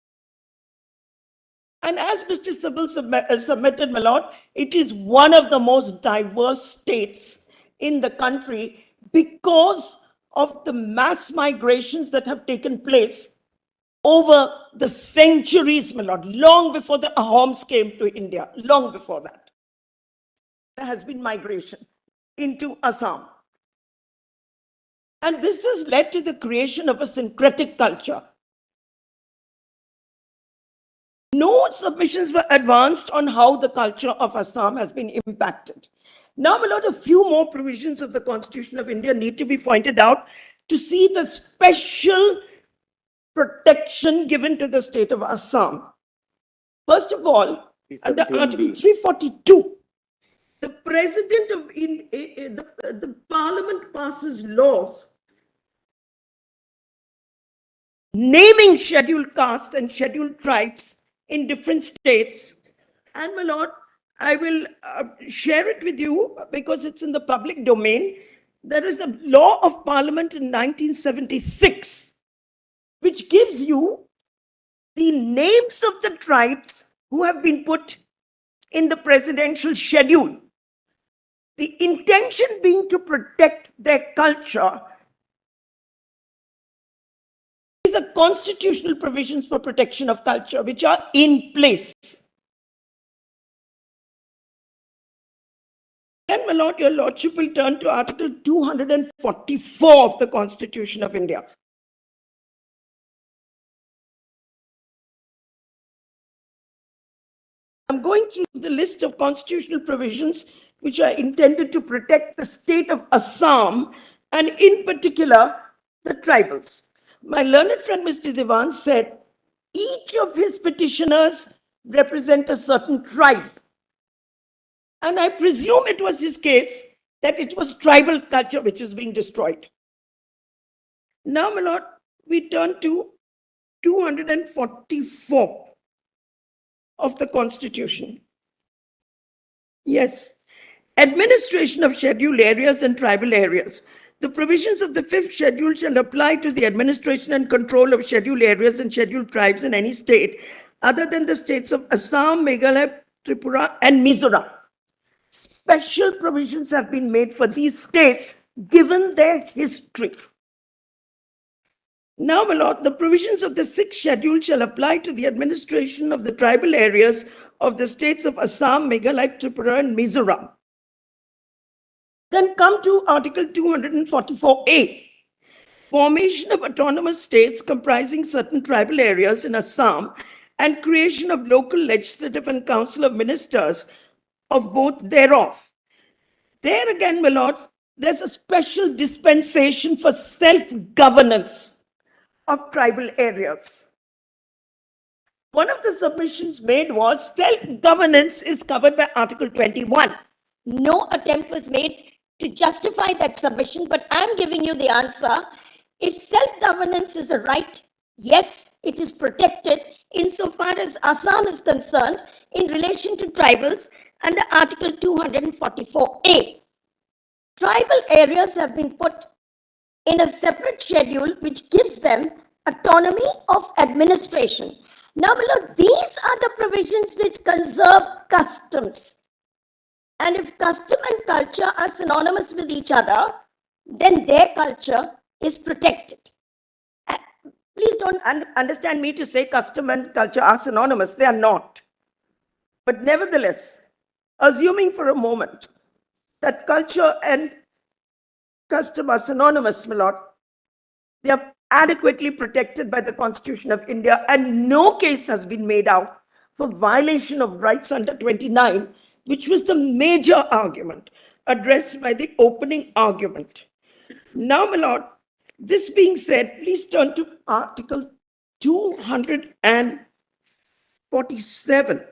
And as Mr. Sibal submitted, my lord, it is one of the most diverse states in the country because of the mass migrations that have taken place over the centuries, my lord, long before the Ahoms came to India, long before that. There has been migration into Assam. And this has led to the creation of a syncretic culture. No submissions were advanced on how the culture of Assam has been impacted. Now, my lord, a few more provisions of the Constitution of India need to be pointed out to see the special protection given to the state of Assam. First of all, under 317B. Article 342, the president of the parliament passes laws naming scheduled castes and scheduled tribes in different states. And my lord, I will share it with you because it's in the public domain. There is a law of parliament in 1976 which gives you the names of the tribes who have been put in the presidential schedule. The intention being to protect their culture. These are constitutional provisions for protection of culture which are in place. Then, my lord, your lordship will turn to Article 244 of the Constitution of India. I'm going through the list of constitutional provisions which are intended to protect the state of Assam and in particular the tribals. My learned friend Mr. Devan said each of his petitioners represent a certain tribe. And I presume it was his case that it was tribal culture which is being destroyed. Now, my lord, we turn to 244 of the Constitution. Yes. Administration of scheduled areas and tribal areas. The provisions of the 5th schedule shall apply to the administration and control of scheduled areas and scheduled tribes in any state other than the states of Assam, Meghalaya, Tripura, and Mizoram. Special provisions have been made for these states given their history. Now, my lord, the provisions of the 6th schedule shall apply to the administration of the tribal areas of the states of Assam, Meghalaya, Tripura, and Mizoram. Then come to Article 244A. Formation of autonomous states comprising certain tribal areas in Assam and creation of local legislative and council of ministers of both thereof. There again, my lord, there's a special dispensation for self-governance of tribal areas. One of the submissions made was self-governance is covered by Article 21. No attempt was made to justify that submission, but I'm giving you the answer. If self-governance is a right, yes, it is protected insofar as Assam is concerned in relation to tribals under Article 244A. Tribal areas have been put in a separate schedule which gives them autonomy of administration. Now, my lord, these are the provisions which conserve customs. And if custom and culture are synonymous with each other, then their culture is protected. Please don't understand me to say custom and culture are synonymous. They are not. But nevertheless, assuming for a moment that culture and custom are synonymous, my lord, they are adequately protected by the Constitution of India, and no case has been made out for violation of rights under 29, which was the major argument addressed by the opening argument. Now, my lord, this being said, please turn to Article 247.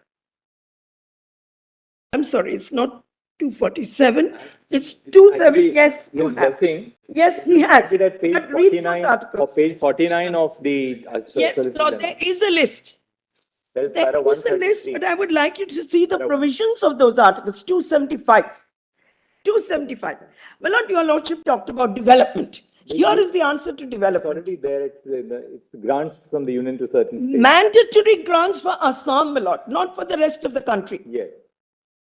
I'm sorry, it's not 247, it's 270. Yes, you have. Yes, he has. At page But read those 49, or articles. page 49 of the. Yes, Lord, there is a list. There is There para is a list, 133. but I would like you to see the provisions of those articles. 275. 275. Well, Lord, your lordship talked about development. Here is the answer to It's development. already there, it's grants from the union to certain states. Mandatory grants for Assam, my lord, not for the rest of the country. Yes.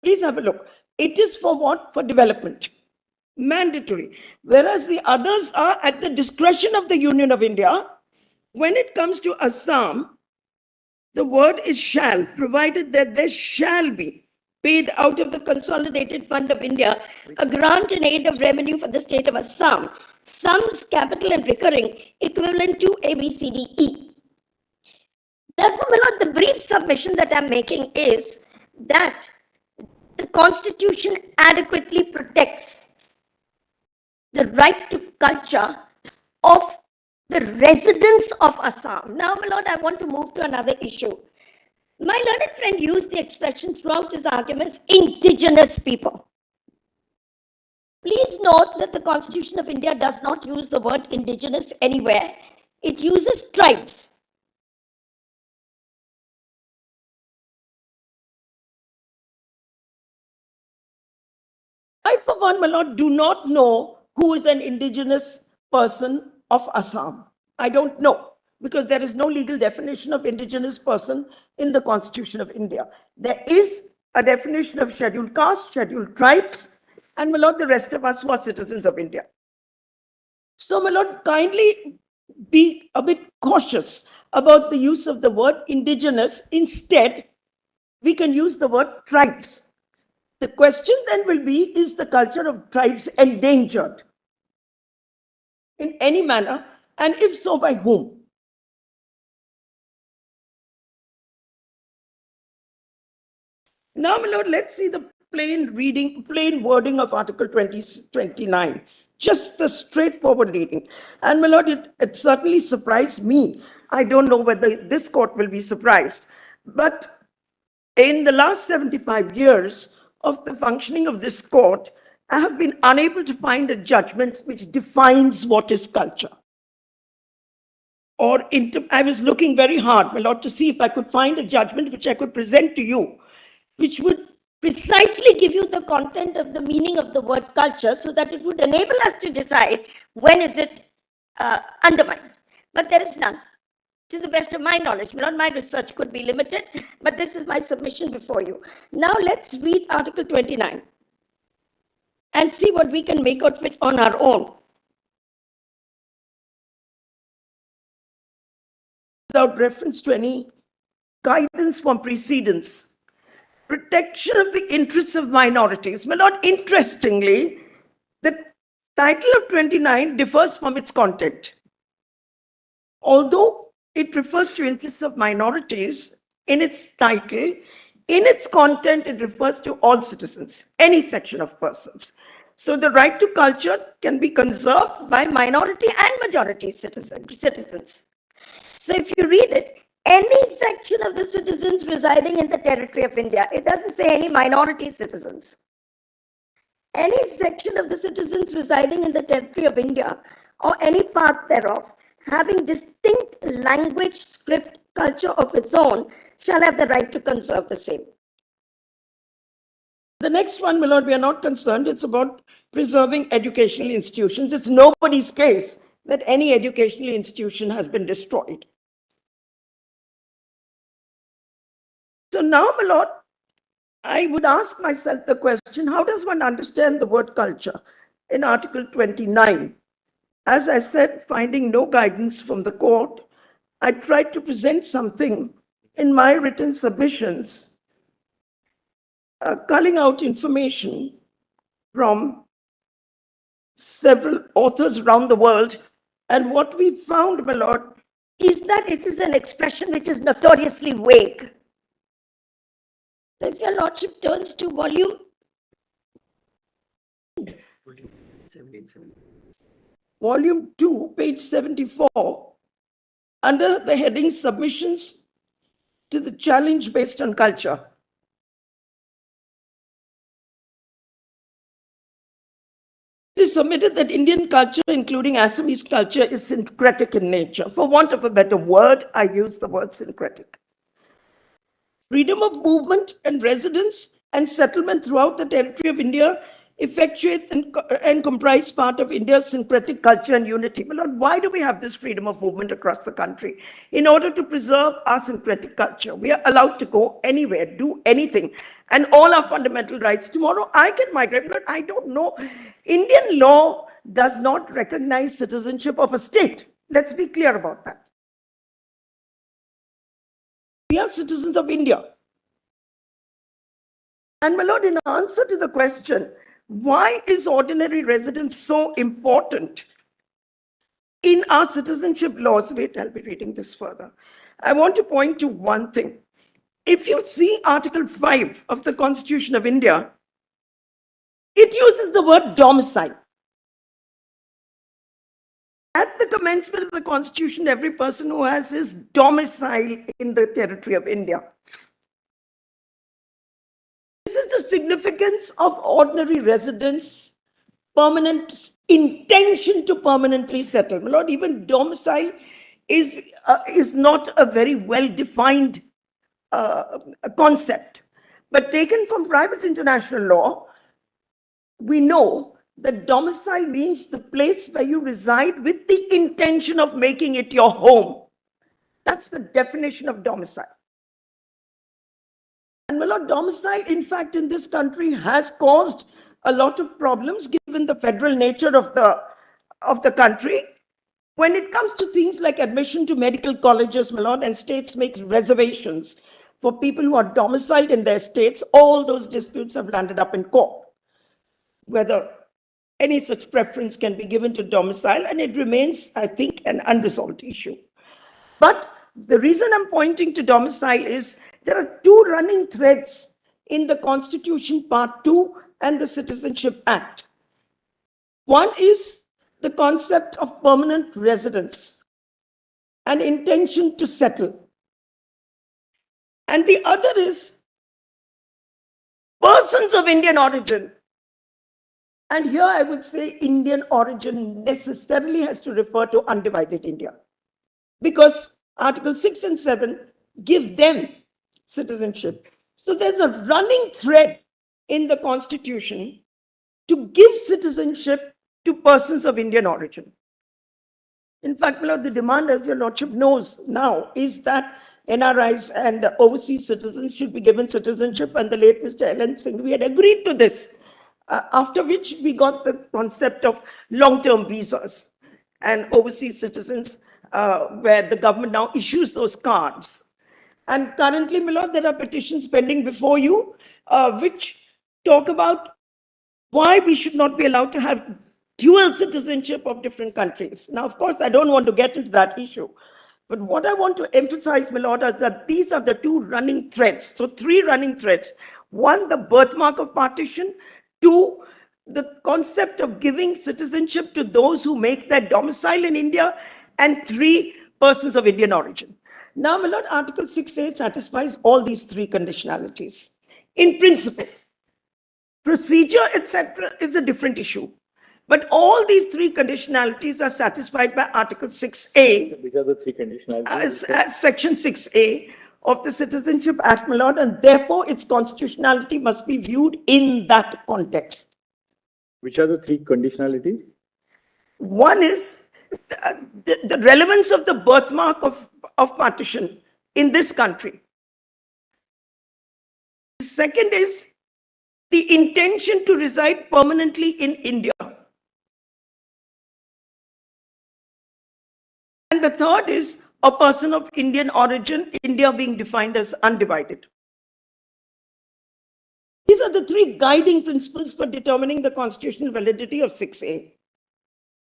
Please have a look. It is for what? For development. Mandatory. Whereas the others are at the discretion of the Union of India. When it comes to Assam, the word is shall, provided that there shall be paid out of the Consolidated Fund of India a grant in aid of revenue for the state of Assam, sums capital and recurring equivalent to ABCDE. Therefore, my lord, the brief submission that I'm making is that the Constitution adequately protects the right to culture of the residents of Assam. Now, my lord, I want to move to another issue. My learned friend used the expression throughout his arguments, indigenous people. Please note that the Constitution of India does not use the word indigenous anywhere. It uses tribes. I, for one, my lord, do not know who is an indigenous person of Assam. I don't know, because there is no legal definition of indigenous person in the Constitution of India. There is a definition of scheduled caste, scheduled tribes, and my lord, the rest of us who are citizens of India. So, my lord, kindly be a bit cautious about the use of the word indigenous. Instead, we can use the word tribes. The question then will be, is the culture of tribes endangered in any manner? And if so, by whom? Now, my lord, let's see the plain wording of Article 29. Just the straightforward reading. And my lord, it certainly surprised me. I don't know whether this court will be surprised. But in the last 75 years of the functioning of this court, I have been unable to find a judgment which defines what is culture. I was looking very hard, my lord, to see if I could find a judgment which I could present to you, which would precisely give you the content of the meaning of the word culture, so that it would enable us to decide when is it undermined. But there is none. To the best of my knowledge, my research could be limited, but this is my submission before you. Now let's read Article 29 and see what we can make out of it on our own. Without reference to any guidance from precedents. Protection of the interests of minorities. My lord, interestingly, the title of 29 differs from its content. Although it refers to interests of minorities in its title, in its content, it refers to all citizens, any section of persons. So the right to culture can be conserved by minority and majority citizens. So if you read it, any section of the citizens residing in the territory of India, it doesn't say any minority citizens. Any section of the citizens residing in the territory of India or any part thereof, having distinct language, script, culture of its own, shall have the right to conserve the same. The next one, my lord, we are not concerned. It's about preserving educational institutions. It's nobody's case that any educational institution has been destroyed. So now, my lord, I would ask myself the question, how does one understand the word culture in Article 29? As I said, finding no guidance from the court, I tried to present something in my written submissions, culling out information from several authors around the world. And what we found, my lord, is that it is an expression which is notoriously vague. So if your lordship turns to volume 2, page 74, under the heading Submissions to the Challenge Based on Culture. It is submitted that Indian culture, including Assamese culture, is syncretic in nature. For want of a better word, I use the word syncretic. Freedom of movement and residence and settlement throughout the territory of India effectuate and comprise part of India's syncretic culture and unity. Well, Lord, why do we have this freedom of movement across the country? In order to preserve our syncretic culture. We are allowed to go anywhere, do anything, and all our fundamental rights. Tomorrow I can migrate, but I don't know. Indian law does not recognize citizenship of a state. Let's be clear about that. We are citizens of India. And my lord, in answer to the question, why is ordinary residence so important in our citizenship laws? Wait, I'll be reading this further. I want to point to one thing. If you see Article 5 of the Constitution of India, it uses the word domicile. At the commencement of the Constitution, every person who has his domicile in the territory of India. This is the significance of ordinary residence, permanent intention to permanently settle. My lord, even domicile is not a very well-defined concept. But taken from private international law, we know that domicile means the place where you reside with the intention of making it your home. That's the definition of domicile. And my lord, domicile, in fact, in this country has caused a lot of problems given the federal nature of the country. When it comes to things like admission to medical colleges, my lord, and states make reservations for people who are domiciled in their states, all those disputes have landed up in court. Whether any such preference can be given to domicile, and it remains, I think, an unresolved issue. But the reason I'm pointing to domicile is there are two running threads in the Constitution Part 2 and the Citizenship Act. One is the concept of permanent residence and intention to settle. And the other is persons of Indian origin. And here I would say Indian origin necessarily has to refer to undivided India, because Article 6 and 7 give them citizenship. So there's a running thread in the Constitution to give citizenship to persons of Indian origin. In fact, my lord, the demand, as your lordship knows now, is that NRIs and overseas citizens should be given citizenship, and the late Mr. L.N. Singhvi had agreed to this, after which we got the concept of long-term visas and overseas citizens, where the government now issues those cards. And currently, my lord, there are petitions pending before you, which talk about why we should not be allowed to have dual citizenship of different countries. Now, of course, I don't want to get into that issue. But what I want to emphasize, my lord, is that these are the two running threads. So three running threads. One, the birthmark of partition. Two, the concept of giving citizenship to those who make their domicile in India. And three, persons of Indian origin. Now, my lord, Article 6A satisfies all these three conditionalities. In principle, procedure, etc., is a different issue. But all these three conditionalities are satisfied by Article 6A. These are the three conditionalities. As Section 6A of the Citizenship Act, my lord, and therefore its constitutionality must be viewed in that context. Which are the three conditionalities? One is the relevance of the birthmark of partition in this country. The second is the intention to reside permanently in India. And the third is a person of Indian origin, India being defined as undivided. These are the three guiding principles for determining the constitutional validity of 6A.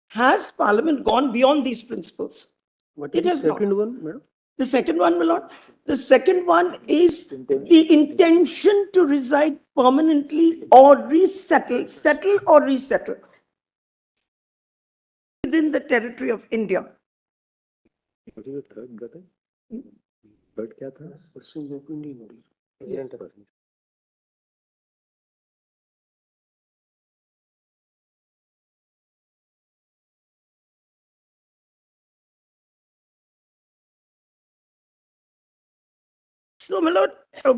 Has Parliament gone beyond these principles? What is the second one, madam? The second one, my lord. The second one is the intention to reside permanently or resettle, settle or resettle within the territory of India. What is the third, brother? Third kya tha? Person of Indian origin. Yes, person. So, my lord,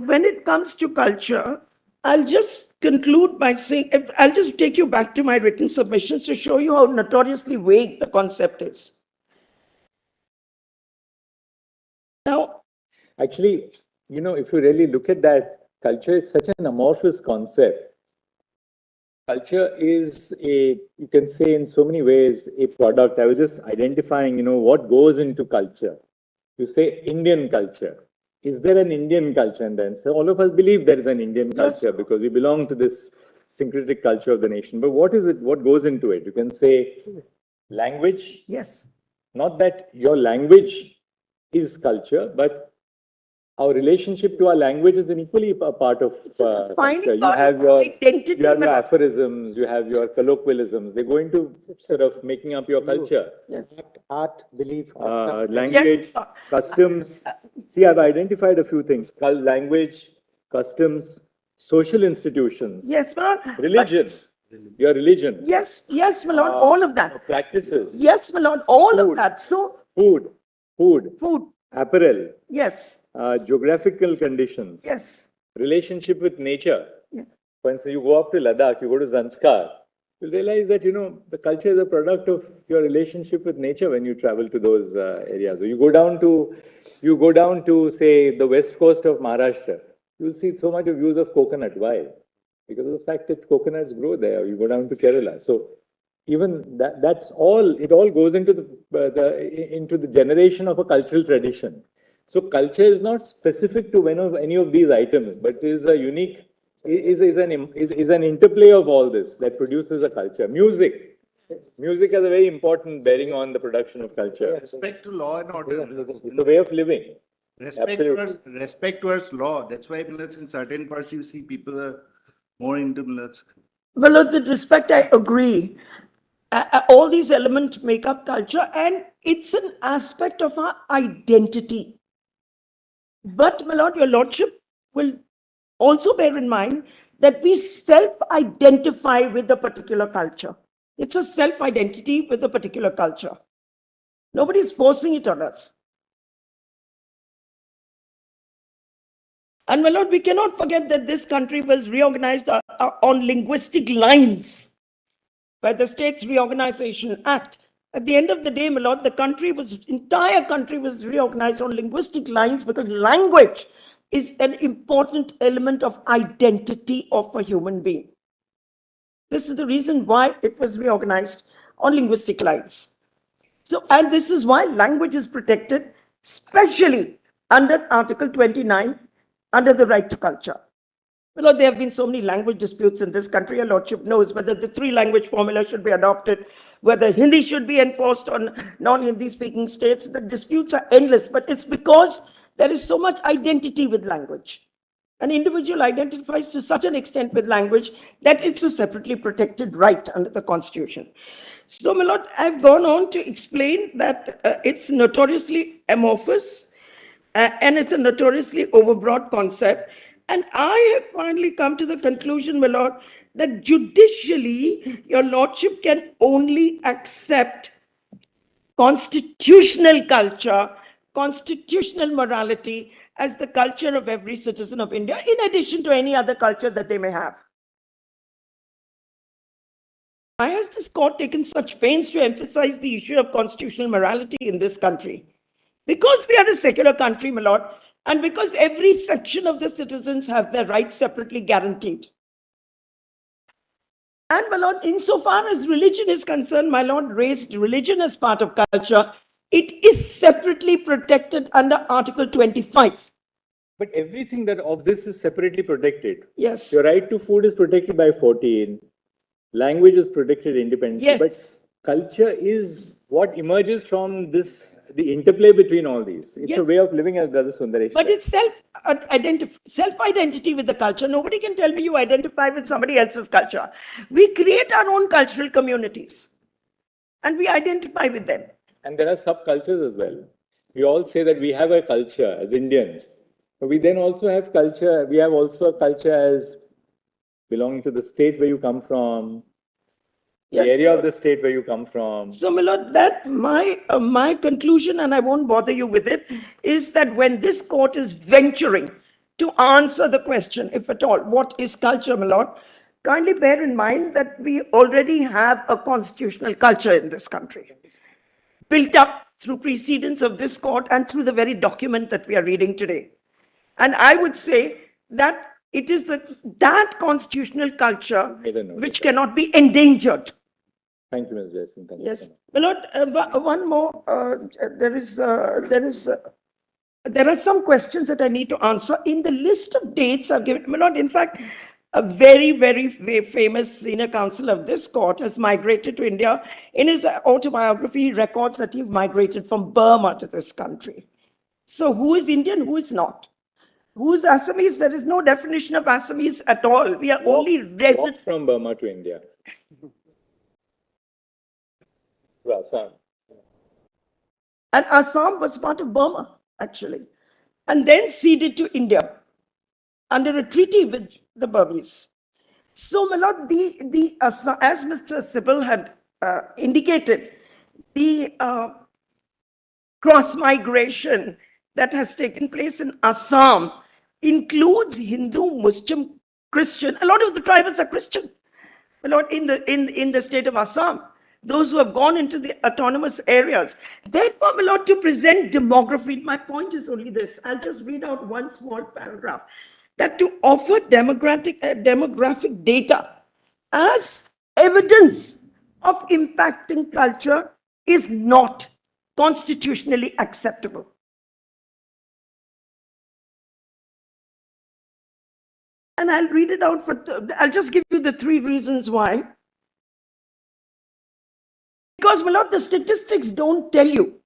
when it comes to culture, I'll just conclude by saying, I'll just take you back to my written submissions to show you how notoriously vague the concept is. Now, actually, you know, if you really look at that, culture is such an amorphous concept. Culture is you can say in so many ways, a product. I was just identifying, you know, what goes into culture. You say Indian culture. Is there an Indian culture? And then, so all of us believe there is an Indian culture because we belong to this syncretic culture of the nation. But what is it? What goes into it? You can say language. Yes. Not that your language is culture, but our relationship to our language is an equally a part of culture. You have your identity. You have your aphorisms, you have your colloquialisms. They go into sort of making up your culture. Yes. Art, belief, Language, customs. See, I've identified a few things. Language, customs, social institutions. Yes, my lord. Religion. Your religion. Yes, yes, my lord, all of that. Practices. Yes, my lord, all Food. of that. So, Food. food, Apparel. yes, Geographical conditions. yes. Relationship with nature. Yeah. For instance, you go up to Ladakh, you go to Zanskar, you'll realize that, the culture is a product of your relationship with nature when you travel to those areas. Or you go down to, say, the west coast of Maharashtra, you'll see so much of use of coconut. Why? Because of the fact that coconuts grow there. You go down to Kerala. So even that's all, it all goes into the generation of a cultural tradition. So culture is not specific to any of these items, but is a unique, is an interplay of all this that produces a culture. Music has a very important bearing on the production of culture. Respect to law and order. It's a way of living. Respect towards law. That's why in certain parts you see people are more into Well, Lord, with respect, I agree. All these elements make up culture, and it's an aspect of our identity. But, my lord, your lordship will also bear in mind that we self-identify with a particular culture. It's a self-identity with a particular culture. Nobody's forcing it on us. And, my lord, we cannot forget that this country was reorganized on linguistic lines by the States Reorganization Act. At the end of the day, my lord, the entire country was reorganized on linguistic lines because language is an important element of identity of a human being. This is the reason why it was reorganized on linguistic lines. So, and this is why language is protected, especially under Article 29, under the right to culture. Well, there have been so many language disputes in this country. Your lordship knows whether the 3-language formula should be adopted, whether Hindi should be enforced on non-Hindi speaking states. The disputes are endless, but it's because there is so much identity with language. An individual identifies to such an extent with language that it's a separately protected right under the Constitution. So, my lord, I've gone on to explain that it's notoriously amorphous and it's a notoriously overbroad concept. And I have finally come to the conclusion, my lord, that judicially, your lordship can only accept constitutional culture, constitutional morality as the culture of every citizen of India, in addition to any other culture that they may have. Why has this court taken such pains to emphasize the issue of constitutional morality in this country? Because we are a secular country, my lord, and because every section of the citizens have their rights separately guaranteed. And, my lord, insofar as religion is concerned, my lord raised religion as part of culture. It is separately protected under Article 25. But everything that of this is separately protected. Yes. Your right to food is protected by 14. Language is protected independently. Yes. But culture is what emerges from this, the interplay between all these. It's a way of living, as Brother Sundaresh But said. it's self-identity with the culture. Nobody can tell me you identify with somebody else's culture. We create our own cultural communities and we identify with them. And there are subcultures as well. We all say that we have a culture as Indians. But we then also have culture. We have also a culture as belonging to the state where you come from, Yes, the area of the state where you come from. So, my lord, that my conclusion, and I won't bother you with it, is that when this court is venturing to answer the question, if at all, what is culture, my lord, kindly bear in mind that we already have a constitutional culture in this country, built up through precedents of this court and through the very document that we are reading today. And I would say that it is that constitutional culture which cannot be endangered. Thank you, Ms. Jaising. Thank Yes, you so my lord, one more. There are some questions that I need to answer. In the list of dates I've given, my lord, in fact, a very, very famous senior counsel of this court has migrated to India. In his autobiography, he records that he migrated from Burma to this country. So who is Indian, who is not? Who's Assamese? There is no definition of Assamese at all. We are only resident. Walk from Burma to India. To Assam. And Assam was part of Burma, actually, and then ceded to India under a treaty with the Burmese. So, my lord, as Mr. Sybil had indicated, the cross-migration that has taken place in Assam includes Hindu, Muslim, Christian. A lot of the tribals are Christian, my lord, in the state of Assam. Those who have gone into the autonomous areas. Therefore, my lord, to present demography, my point is only this. I'll just read out one small paragraph. That to offer demographic data as evidence of impacting culture is not constitutionally acceptable. And I'll read it out I'll just give you the 3 reasons why. Because, my lord, the statistics don't tell you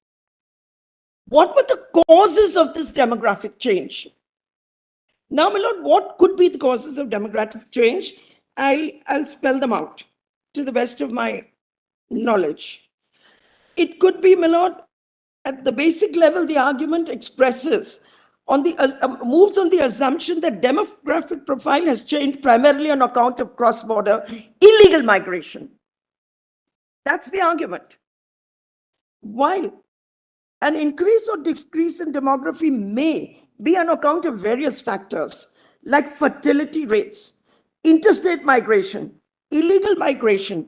what were the causes of this demographic change. Now, my lord, what could be the causes of demographic change? I'll spell them out to the best of my knowledge. It could be, my lord, at the basic level, the argument expresses on the moves on the assumption that demographic profile has changed primarily on account of cross-border illegal migration. That's the argument. While an increase or decrease in demography may be on account of various factors like fertility rates, interstate migration, illegal migration,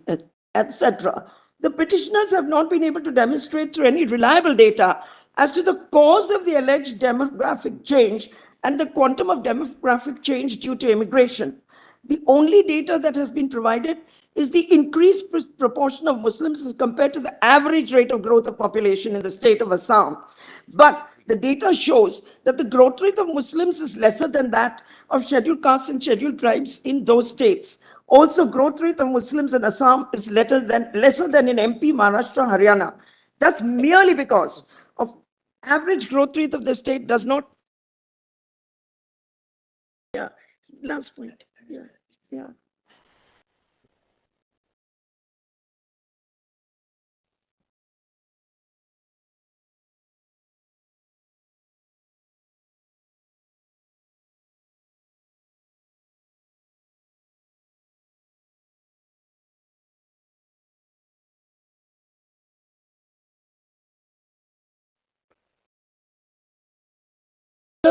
etc., the petitioners have not been able to demonstrate through any reliable data as to the cause of the alleged demographic change and the quantum of demographic change due to immigration. The only data that has been provided is the increased proportion of Muslims as compared to the average rate of growth of population in the state of Assam. But the data shows that the growth rate of Muslims is lesser than that of scheduled castes and scheduled tribes in those states. Also, growth rate of Muslims in Assam is lesser than in MP, Maharashtra, Haryana. That's merely because of average growth rate of the state does not. Yeah, last point. Yeah.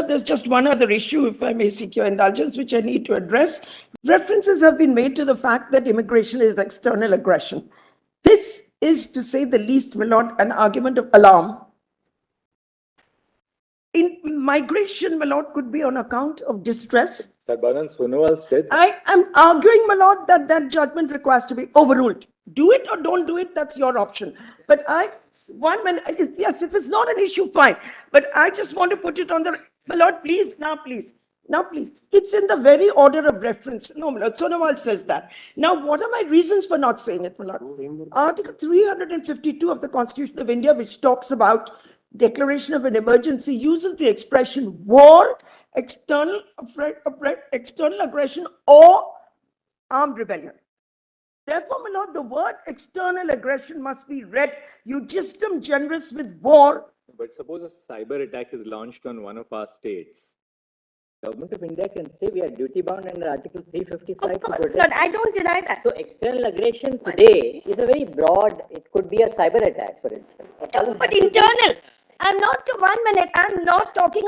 There's just one other issue, if I may seek your indulgence, which I need to address. References have been made to the fact that immigration is external aggression. This is, to say the least, my lord, an argument of alarm. In migration, my lord, could be on account of distress. Sarbanan Sonowal said. I am arguing, my lord, that that judgment requires to be overruled. Do it or don't do it, that's your option. But yes, if it's not an issue, fine. But I just want to put it on the, my lord, please, now please. It's in the very order of reference. No, my lord, Sonowal says that. Now, what are my reasons for not saying it, my lord? Article 352 of the Constitution of India, which talks about declaration of an emergency, uses the expression war, external aggression, or armed rebellion. Therefore, my lord, the word external aggression must be read eugistum generis with war. But suppose a cyber attack is launched on one of our states. Government of India can say we are duty bound under Article 355 Of course, to protect. Lord, I don't deny that. So external aggression today is a very broad, it could be a cyber attack, for instance. But internal, I'm not, 1 minute, I'm not talking